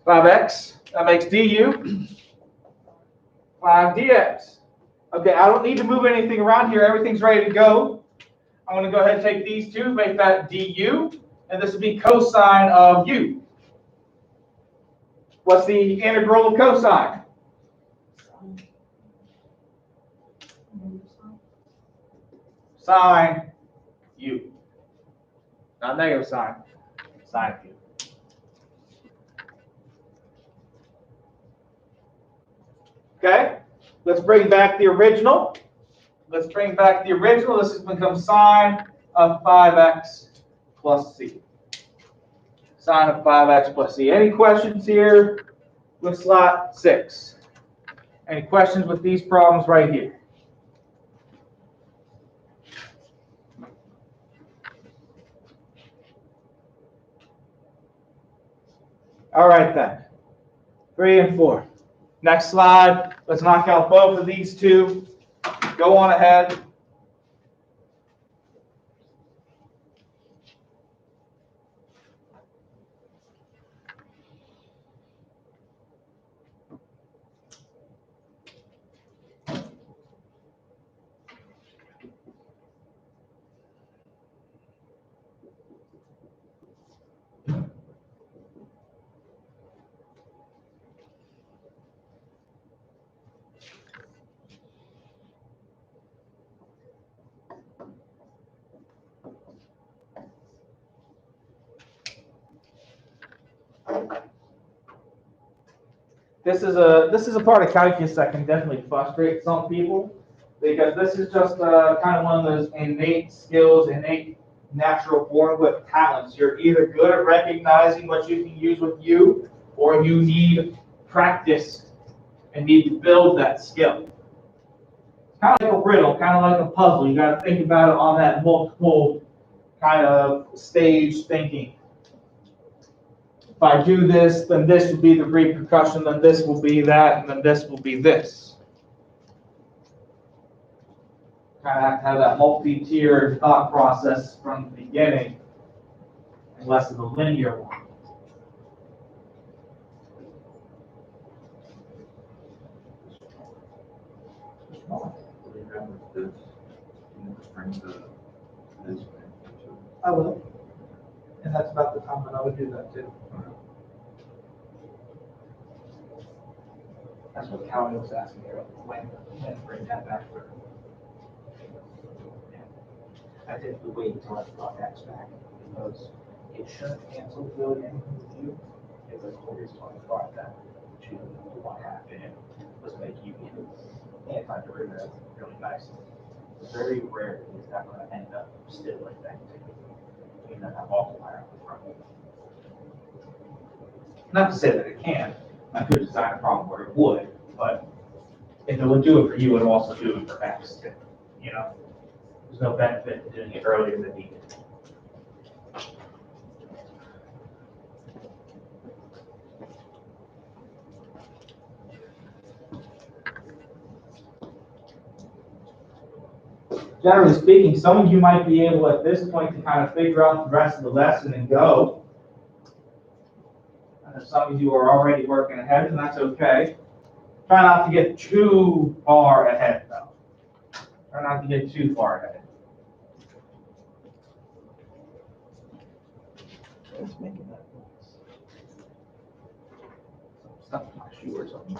5x. That makes du 5 dx. Okay, I don't need to move anything around here. Everything's ready to go. I'm going to go ahead and take these two, make that du, and this would be cosine of u. What's the integral of cosine? Sine u. Not negative sine, sine u. Okay, let's bring back the original. Let's bring back the original. This has become sine of 5x plus c. Sine of 5x plus c. Any questions here with slot 6? Any questions with these problems right here? All right then. 3 and 4. Next slide. Let's knock out both of these two. Go on ahead. this is a part of calculus that can definitely frustrate some people, because this is just kind of one of those innate skills, innate natural born with talents. You're either good at recognizing what you can use with you, or you need practice and need to build that skill. It's kind of like a riddle, kind of like a puzzle. You got to think about it on that multiple kind of stage thinking. If I do this, then this will be the repercussion, then this will be that, and then this will be this. Kind of have to have that multi-tiered thought process from the beginning, and less of a linear one. Remember this, you just bring this way. I will. And that's about the time that I would do that too. That's what Callie was asking me, when bring that back for. I did wait until I brought X back, because it shouldn't cancel really anything with you. It's a whole reason why I brought that to 1/2 in, was make you anti-derivative really nice. Very rarely is that going to end up still like that. Even though that multiplier on the front. Not to say that it can. I could design a problem where it would, but if it would do it for you, it would also do it for X too. You know, there's no benefit to doing it earlier than needed. Generally speaking, some of you might be able at this point to kind of figure out the rest of the lesson and go. And some of you are already working ahead, and that's okay. Try not to get too far ahead, though. Try not to get too far ahead. It's making that noise. Stuff in my shoe or something.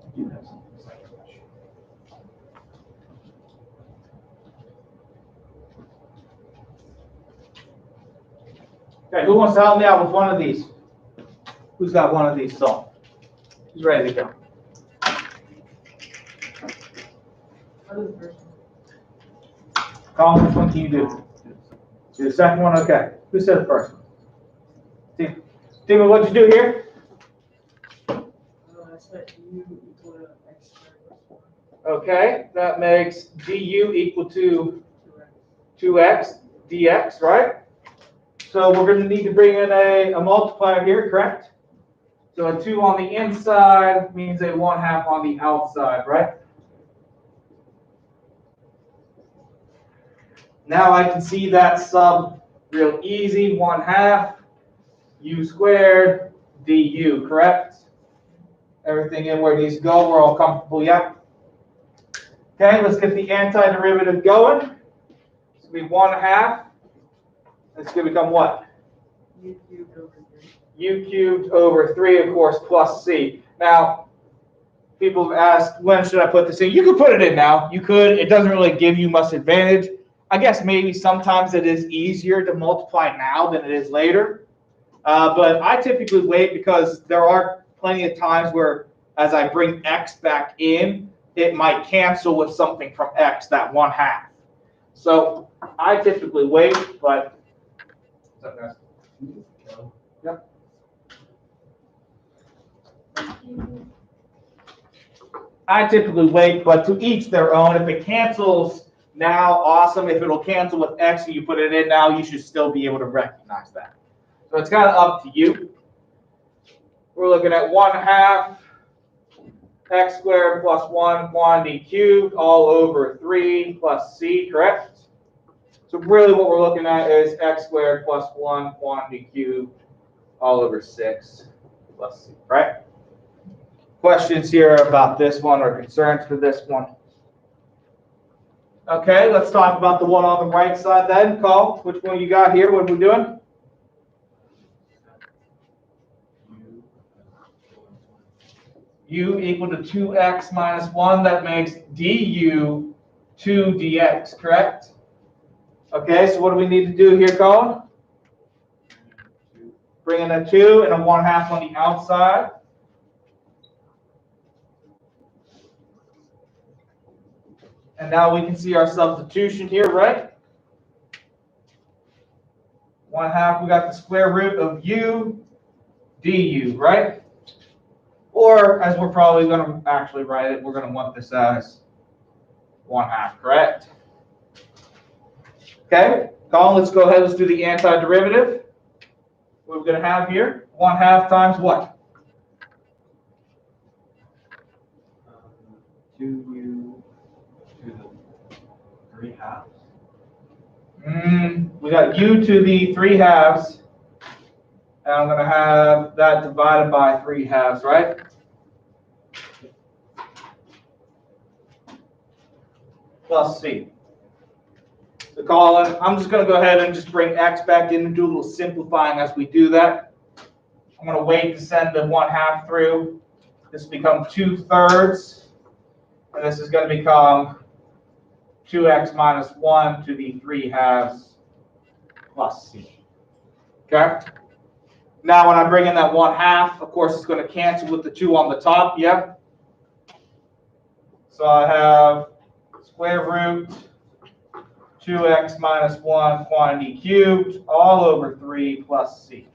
I do have something stuck in my shoe. Okay, who wants to help me out with one of these? Who's got one of these solved? Who's ready to go? Colin, which one can you do? Do the second one? Okay. Who said the first one? Steve. Steven, what'd you do here? I set u equal to x squared plus 1. Okay, that makes du equal to 2x dx, right? So we're going to need to bring in a multiplier here, correct? So a 2 on the inside means a 1/2 on the outside, right? Now I can see that sub real easy, 1/2 u squared du, correct? Everything in where it needs to go, we're all comfortable, yeah? Okay, let's get the antiderivative going. It's going to be 1/2. It's going to become what? U cubed over 3. U cubed over 3, of course, plus c. Now, people have asked, when should I put this in? You could put it in now. You could. It doesn't really give you much advantage. I guess maybe sometimes it is easier to multiply now than it is later. But I typically wait, because there are plenty of times where as I bring x back in, it might cancel with something from x, that 1/2. So I typically wait, but yep. I typically wait, but to each their own. If it cancels now, awesome. If it'll cancel with x and you put it in now, you should still be able to recognize that. So it's kind of up to you. We're looking at 1/2 x squared plus 1 quantity cubed all over 3 plus c, correct? So really what we're looking at is x squared plus 1 quantity cubed all over 6 plus c, right? Questions here about this one or concerns for this one? Okay, let's talk about the one on the right side then. Cole, which one you got here? What are we doing? U equal to 2x minus 1. That makes du 2 dx, correct? Okay, so what do we need to do here, Colin? Bring in a 2 and a 1/2 on the outside. And now we can see our substitution here, right? 1/2, we got the square root of u du, right? Or, as we're probably going to actually write it, we're going to want this as 1/2, correct? Okay, Colin, let's go ahead, let's do the antiderivative. What we're going to have here, 1/2 times what? 2u to the 3/2. We got u to the 3/2, and I'm going to have that divided by 3/2, right? Plus c. So Colin, I'm just going to go ahead and just bring x back in and do a little simplifying as we do that. I'm going to wait to send the 1/2 through. This will become 2/3, and this is going to become 2x minus 1 to the 3/2 plus c. Okay? Now when I bring in that 1/2, of course it's going to cancel with the 2 on the top, yeah? So I have square root 2x minus 1 quantity cubed all over 3 plus c.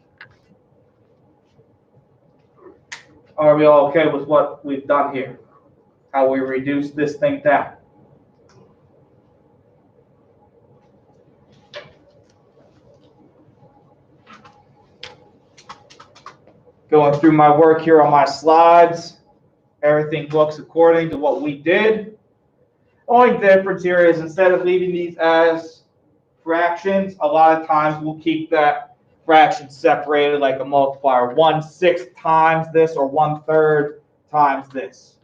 Are we all okay with what we've done here? How we reduce this thing down? Going through my work here on my slides, everything looks according to what we did. Only difference here is instead of leaving these as fractions, a lot of times we'll keep that fraction separated like a multiplier, 1/6 times this or 1/3 times this.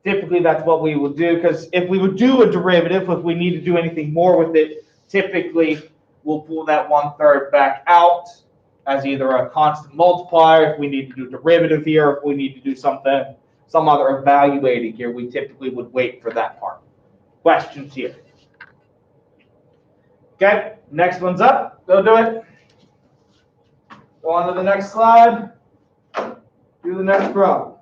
Typically that's what we would do, because if we would do a derivative, if we need to do anything more with it, typically we'll pull that 1/3 back out as either a constant multiplier if we need to do derivative here, if we need to do something, some other evaluating here, we typically would wait for that part. Questions here? Okay, next one's up. Go do it. Go on to the next slide. Do the next problem.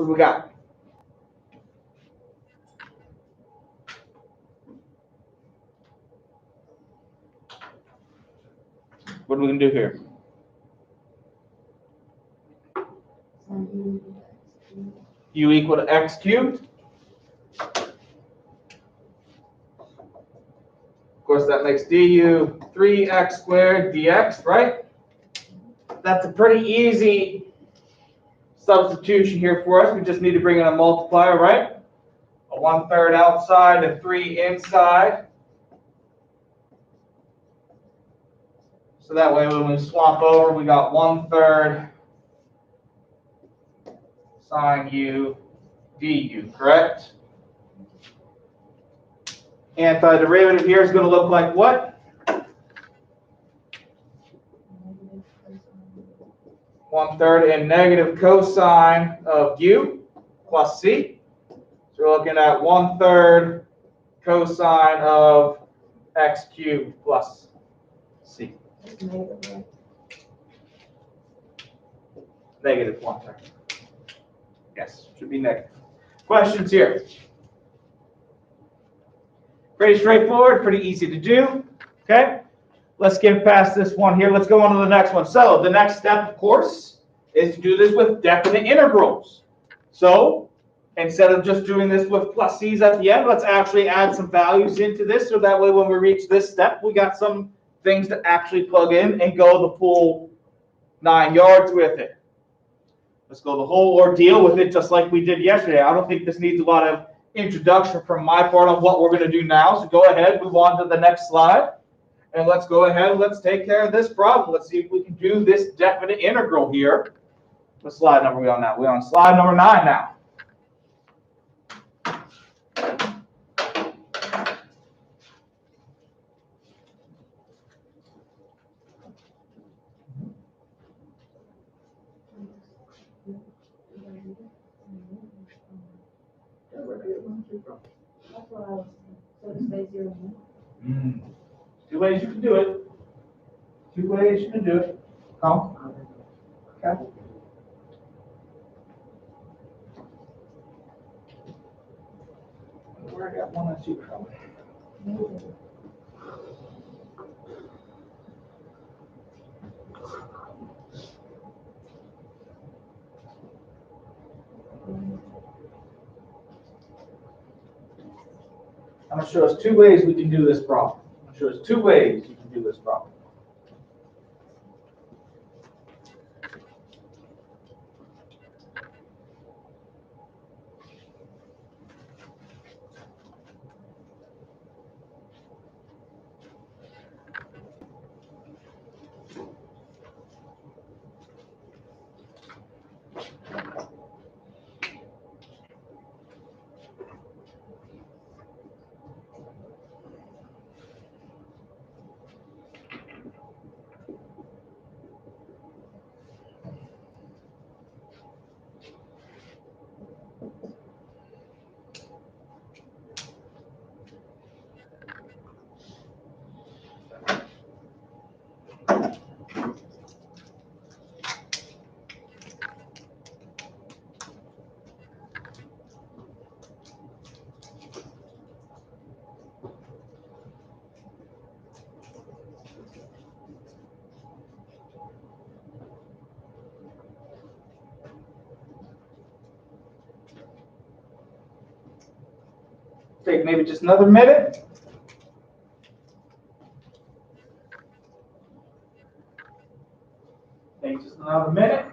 What do we got? What are we gonna do here? U equal to x cubed. Of course, that makes du 3x squared dx, right? That's a pretty easy substitution here for us. We just need to bring in a multiplier, right? A 1/3 outside and 3 inside. So that way when we swap over, we got 1/3 sine u du, correct? Antiderivative here is going to look like what? 1/3 and negative cosine of u plus c. So we're looking at 1/3 cosine of x cubed plus c. Negative 1/3. Yes, should be negative. Questions here? Pretty straightforward, pretty easy to do. Okay, let's get past this one here. Let's go on to the next one. So the next step, of course, is to do this with definite integrals. So instead of just doing this with plus c's at the end, let's actually add some values into this, so that way when we reach this step, we got some things to actually plug in and go the full 9 yards with it. Let's go the whole ordeal with it just like we did yesterday. I don't think this needs a lot of introduction from my part on what we're going to do now. So go ahead, move on to the next slide. And let's go ahead and let's take care of this problem. Let's see if we can do this definite integral here. What slide number are we on now? We're on slide number 9 now. That's what I was, so it stays here. 2 ways you can do it. 2 ways you can do it. Come. Okay. Where I got 1 and 2 from? I'm going to show us 2 ways we can do this problem. I'm going to show us 2 ways you can do this problem. Take maybe just another minute. Take just another minute.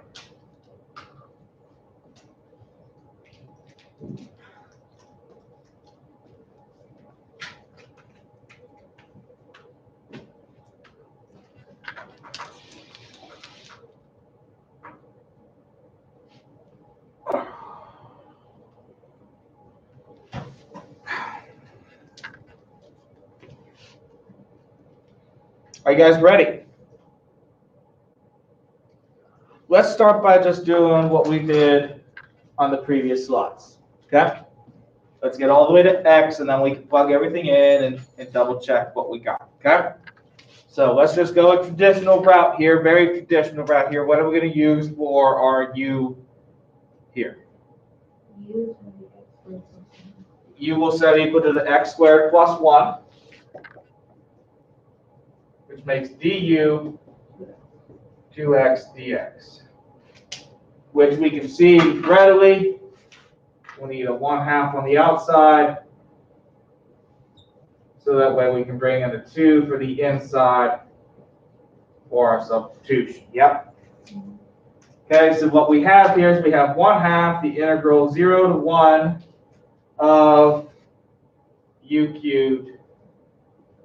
Are you guys ready? Let's start by just doing what we did on the previous slides, okay? Let's get all the way to x, and then we can plug everything in and double check what we got, okay? So let's just go a traditional route here, very traditional route here. What are we going to use for our u here? U will set equal to the x squared plus 1, which makes du 2x dx, which we can see readily. We need a 1/2 on the outside, so that way we can bring in a 2 for the inside for our substitution. Yep. Okay, so what we have here is we have 1/2 the integral 0 to 1 of u cubed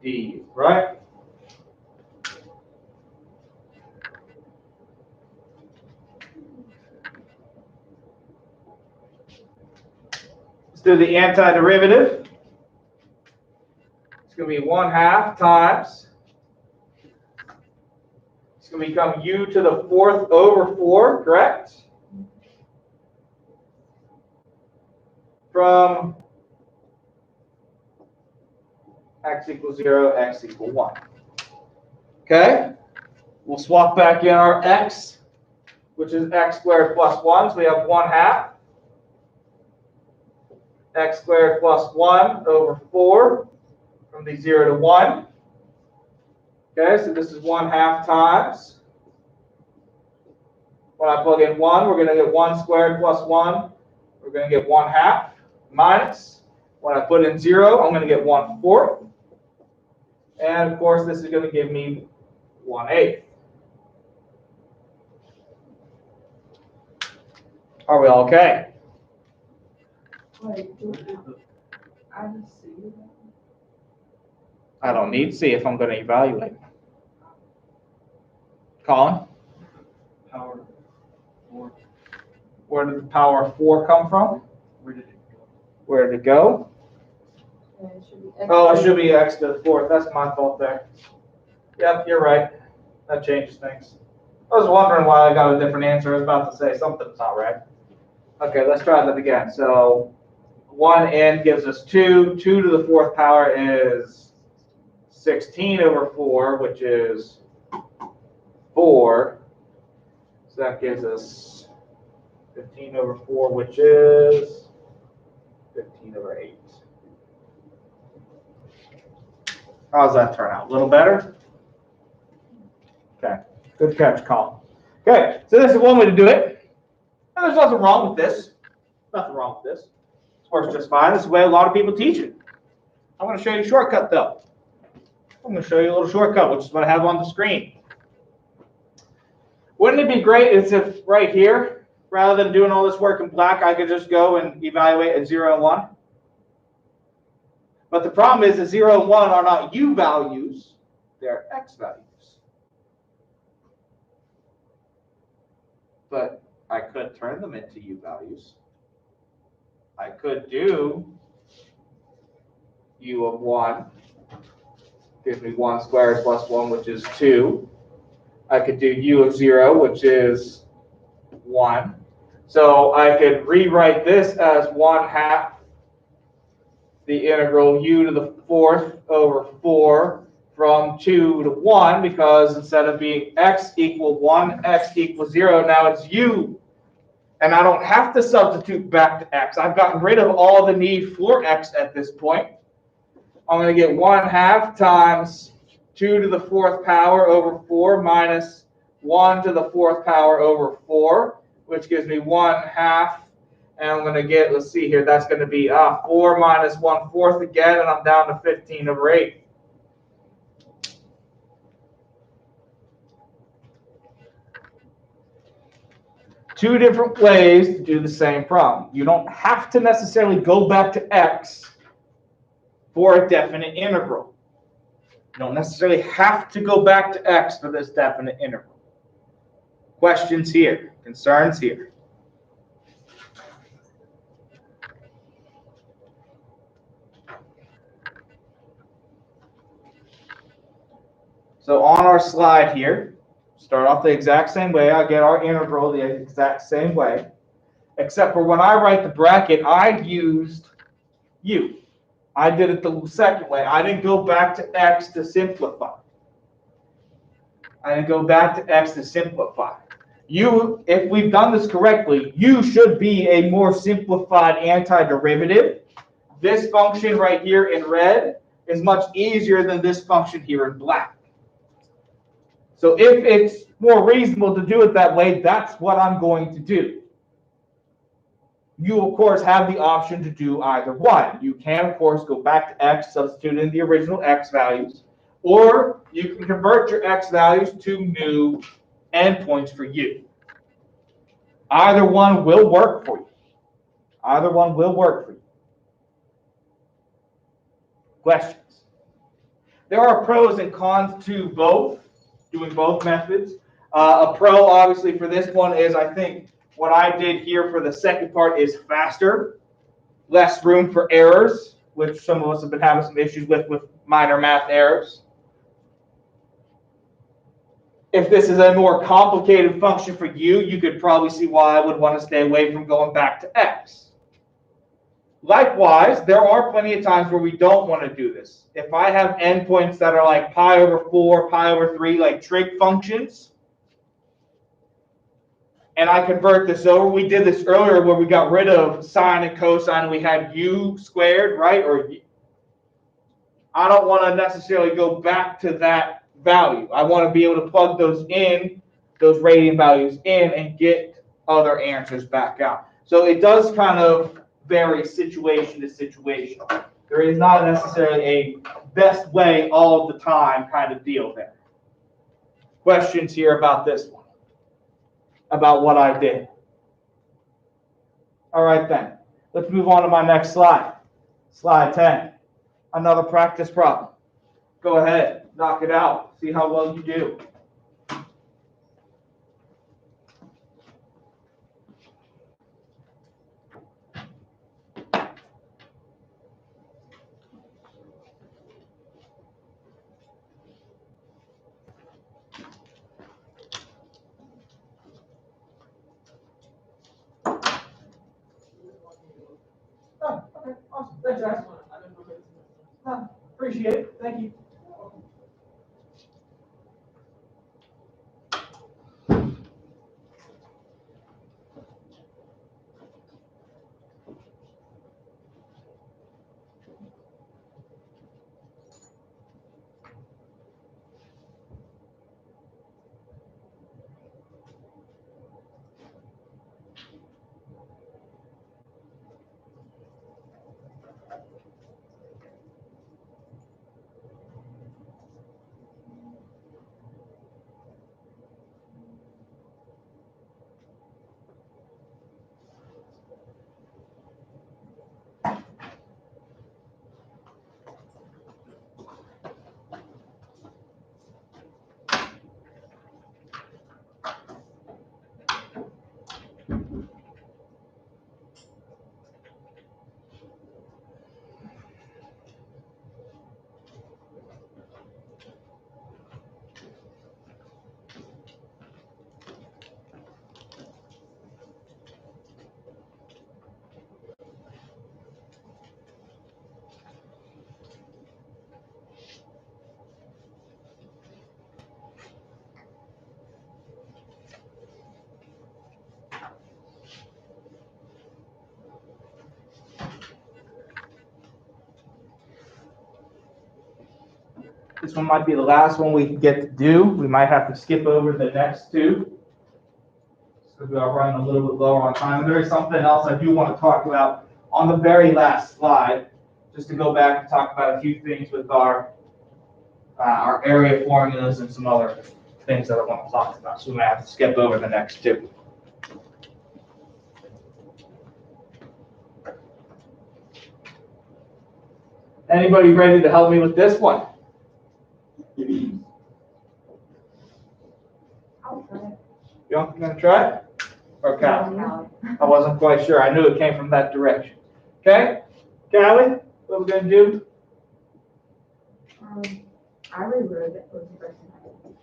du, right? Let's do the antiderivative. It's going to be 1/2 times. It's going to become u to the 4th over 4, correct? From x equals 0, x equals 1. Okay? We'll swap back in our x, which is x squared plus 1. So we have 1/2 x squared plus 1 over 4 from the 0 to 1. Okay, so this is 1/2 times. When I plug in 1, we're going to get 1 squared plus 1. We're going to get 1/2 minus. When I put in 0, I'm going to get 1/4. And of course, this is going to give me 1/8. Are we all okay? Wait, I just see you. I don't need C if I'm going to evaluate. Colin? Power 4. Where did the power of 4 come from? Where did it go? Where did it go? Yeah, it should be x. Oh, it should be x to the 4th. That's my fault there. Yep, you're right. That changes things. I was wondering why I got a different answer. I was about to say something's not right. Okay, let's try that again. So 1n gives us 2. 2 to the 4th power is 16 over 4, which is 4. So that gives us 15 over 4, which is 15 over 8. How does that turn out? A little better? Okay, good catch, Colin. Okay, so this is one way to do it. And there's nothing wrong with this. Nothing wrong with this. It works just fine. This is the way a lot of people teach it. I'm going to show you a shortcut, though. I'm going to show you a little shortcut, which is what I have on the screen. Wouldn't it be great if right here, rather than doing all this work in black, I could just go and evaluate at 0 and 1? But the problem is that 0 and 1 are not u values, they're x values. But I could turn them into u values. I could do u of 1, gives me 1 squared plus 1, which is 2. I could do u of 0, which is 1. So I could rewrite this as 1/2 the integral u to the 4th over 4 from 2 to 1, because instead of being x equal 1, x equals 0, now it's u. And I don't have to substitute back to x. I've gotten rid of all the need for x at this point. I'm going to get 1/2 times 2 to the 4th power over 4 minus 1 to the 4th power over 4, which gives me 1/2. And I'm going to get, let's see here, that's going to be 4 minus 1/4 again, and I'm down to 15 over 8. Two different ways to do the same problem. You don't have to necessarily go back to x for a definite integral. You don't necessarily have to go back to x for this definite integral. Questions here? Concerns here? So on our slide here, start off the exact same way. I get our integral the exact same way, except for when I write the bracket, I used u. I did it the second way. I didn't go back to x to simplify. if we've done this correctly, U should be a more simplified antiderivative. This function right here in red is much easier than this function here in black. So if it's more reasonable to do it that way, that's what I'm going to do. You, of course, have the option to do either one. You can, of course, go back to x, substitute in the original x values, or you can convert your x values to new endpoints for u. Either one will work for you. Either one will work for you. Questions? There are pros and cons to both, doing both methods. A pro, obviously, for this one is, I think, what I did here for the second part is faster, less room for errors, which some of us have been having some issues with minor math errors. If this is a more complicated function for you, you could probably see why I would want to stay away from going back to x. Likewise, there are plenty of times where we don't want to do this. If I have endpoints that are like pi over 4, pi over 3, like trig functions, and I convert this over, we did this earlier where we got rid of sine and cosine and we had u squared, right? Or I don't want to necessarily go back to that value. I want to be able to plug those in, those radian values in, and get other answers back out. So it does kind of vary situation to situation. There is not necessarily a best way all the time kind of deal there. Questions here about this one? About what I did? All right then. Let's move on to my next slide. Slide 10. Another practice problem. Go ahead, knock it out. See how well you do. Oh, okay, awesome. Thanks, guys. Appreciate it. Thank you. This one might be the last one we can get to do. We might have to skip over the next two, because we are running a little bit lower on time. There is something else I do want to talk about on the very last slide, just to go back and talk about a few things with our area formulas and some other things that I want to talk about. So we might have to skip over the next two. Anybody ready to help me with this one? I'll try it. You gonna try it? Or Callie? I wasn't quite sure. I knew it came from that direction. Okay? Callie, what are we gonna do? I rewrote it for the first time.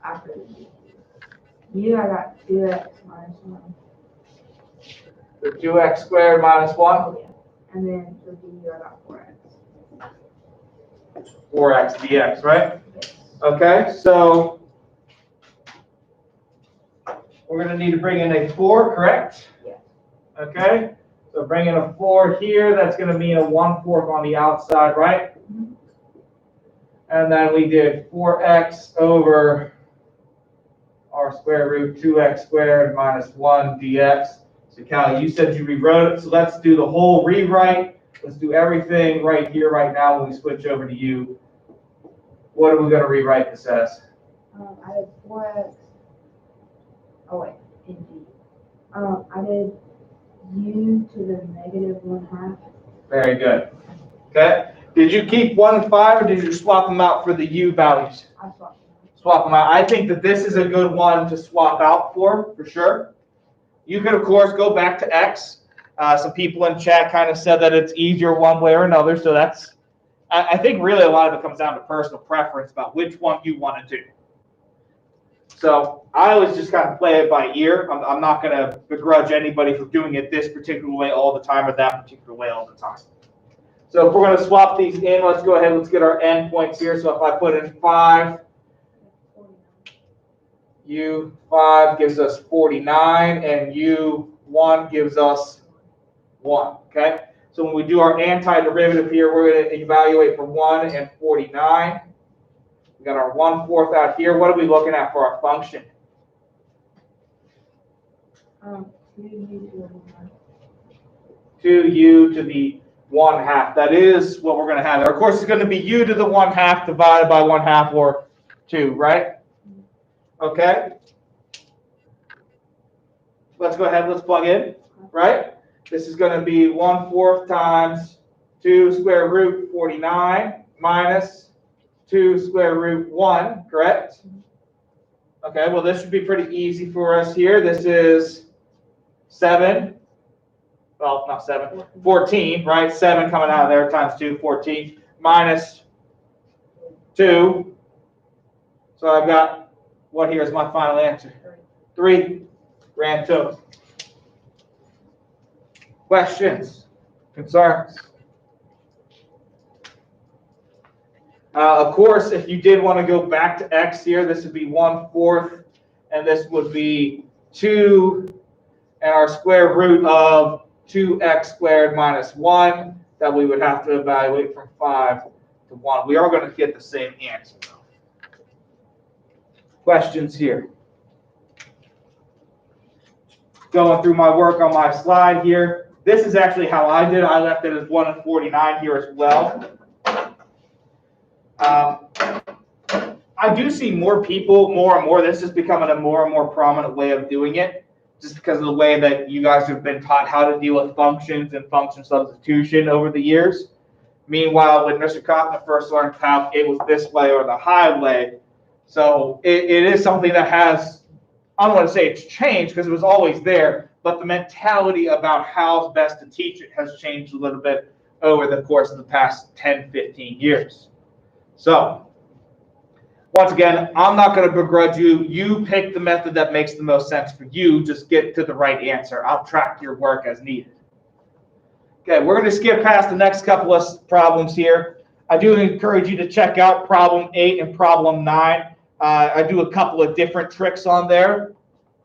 After you, I got 2x minus 1. The 2x squared minus 1? Yeah. And then for du, I got 4x. 4x dx, right? Yes. Okay, so we're gonna need to bring in a 4, correct? Yes. Okay, so bring in a 4 here, that's gonna mean a 1/4 on the outside, right? Mhm. And then we did 4x over r square root 2x squared minus 1 dx. So Callie, you said you rewrote it, so let's do the whole rewrite. Let's do everything right here, right now, when we switch over to u. What are we gonna rewrite this as? I did 4x. Oh wait, indeed. I did u to the negative 1/2. Very good. Okay, did you keep 1 and 5, or did you swap them out for the u values? I swapped. Swap them out. I think that this is a good one to swap out for sure. You could, of course, go back to x. Some people in chat kind of said that it's easier one way or another, so that's, I think really a lot of it comes down to personal preference about which one you want to do. So I always just kind of play it by ear. I'm not going to begrudge anybody for doing it this particular way all the time or that particular way all the time. So if we're going to swap these in, let's go ahead, let's get our endpoints here. So if I put in 5, u5 gives us 49, and u1 gives us 1, okay? So when we do our antiderivative here, we're going to evaluate for 1 and 49. We got our 1/4 out here. What are we looking at for our function? 2u to the 1/2. That is what we're going to have there. Of course, it's going to be u to the 1/2 divided by 1/2, or 2, right? Okay. Let's go ahead. Let's plug in, right? This is going to be 1/4 times 2 square root 49 minus 2 square root 1, correct? Okay, well, this should be pretty easy for us here. This is 7. Well, not 7, 14, right? 7 coming out of there times 2, 14, minus 2. So I've got, what here is my final answer? 3. Grand total. Questions? Concerns? Of course, if you did want to go back to x here, this would be 1/4, and this would be 2, and our square root of 2x squared minus 1, that we would have to evaluate from 5 to 1. We are going to get the same answer, though. Questions here? Going through my work on my slide here. This is actually how I did it. I left it as 1 and 49 here as well. I do see more people, more and more. This is becoming a more and more prominent way of doing it, just because of the way that you guys have been taught how to deal with functions and function substitution over the years. Meanwhile, when Mr. Kaufman first learned calc, it was this way or the highway. So it is something that has, I don't want to say it's changed because it was always there, but the mentality about how best to teach it has changed a little bit over the course of the past 10, 15 years. So, once again, I'm not going to begrudge you. You pick the method that makes the most sense for you. Just get to the right answer. I'll track your work as needed. Okay, we're going to skip past the next couple of problems here. I do encourage you to check out problem 8 and problem 9. I do a couple of different tricks on there.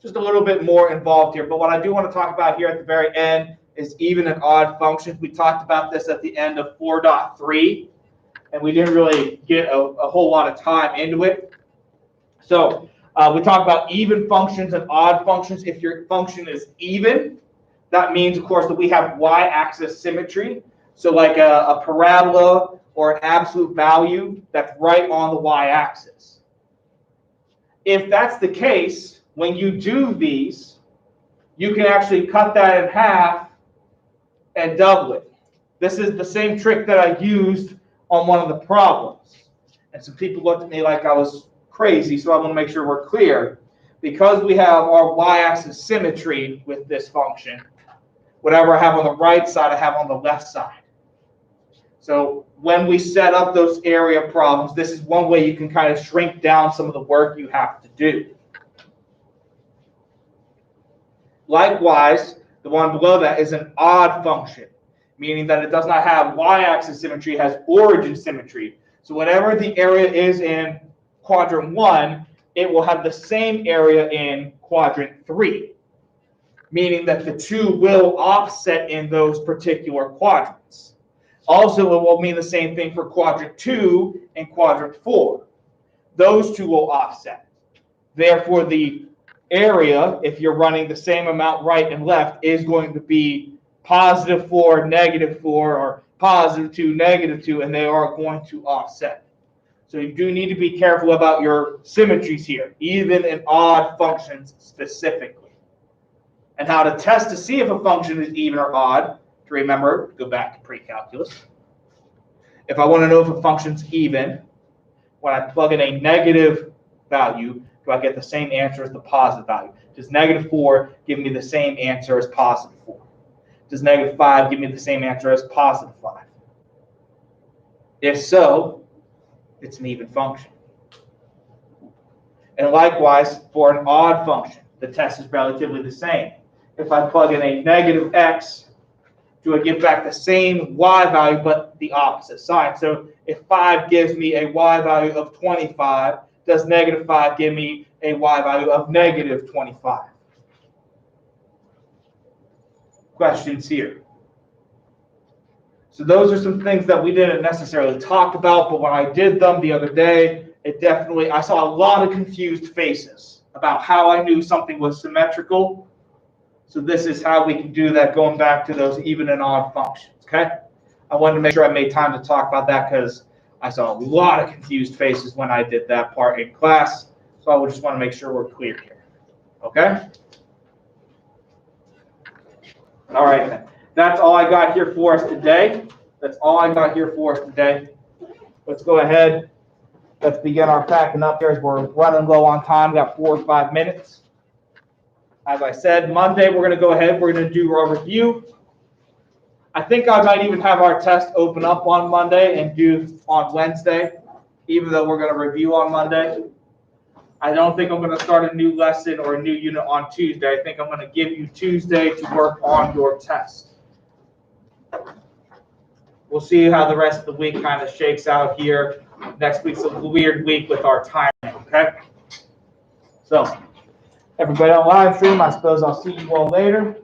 Just a little bit more involved here. But what I do want to talk about here at the very end is even and odd functions. We talked about this at the end of 4.3. And we didn't really get a whole lot of time into it. So we talk about even functions and odd functions. If your function is even, that means, of course, that we have y-axis symmetry. So like a parabola or an absolute value that's right on the y-axis. If that's the case, when you do these, you can actually cut that in half and double it. This is the same trick that I used on one of the problems. And some people looked at me like I was crazy, so I want to make sure we're clear. Because we have our y-axis symmetry with this function, whatever I have on the right side, I have on the left side. So when we set up those area problems, this is one way you can kind of shrink down some of the work you have to do. Likewise, the one below that is an odd function, meaning that it does not have y-axis symmetry, it has origin symmetry. So whatever the area is in quadrant 1, it will have the same area in quadrant 3, meaning that the 2 will offset in those particular quadrants. Also, it will mean the same thing for quadrant 2 and quadrant 4. Those 2 will offset. Therefore, the area, if you're running the same amount right and left, is going to be +4, -4, or +2, -2, and they are going to offset. So you do need to be careful about your symmetries here, even in odd functions specifically. And how to test to see if a function is even or odd, to remember, go back to pre-calculus. If I want to know if a function's even, when I plug in a negative value, do I get the same answer as the positive value? Does -4 give me the same answer as +4? Does -5 give me the same answer as +5? If so, it's an even function. And likewise, for an odd function, the test is relatively the same. If I plug in a -x, do I get back the same y value but the opposite sign? So if 5 gives me a y value of 25, does -5 give me a y value of -25? Questions here? So those are some things that we didn't necessarily talk about, but when I did them the other day, I saw a lot of confused faces about how I knew something was symmetrical. So this is how we can do that, going back to those even and odd functions, okay? I wanted to make sure I made time to talk about that because I saw a lot of confused faces when I did that part in class. So I would just want to make sure we're clear here, okay? All right, then. That's all I got here for us today. Let's go ahead. Let's begin our packing up here as we're running low on time. We got 4 or 5 minutes. As I said, Monday, we're going to go ahead. We're going to do our review. I think I might even have our test open up on Monday and do on Wednesday, even though we're going to review on Monday. I don't think I'm going to start a new lesson or a new unit on Tuesday. I think I'm going to give you Tuesday to work on your test. We'll see how the rest of the week kind of shakes out here. Next week's a weird week with our timing, okay? So, everybody on live stream, I suppose I'll see you all later.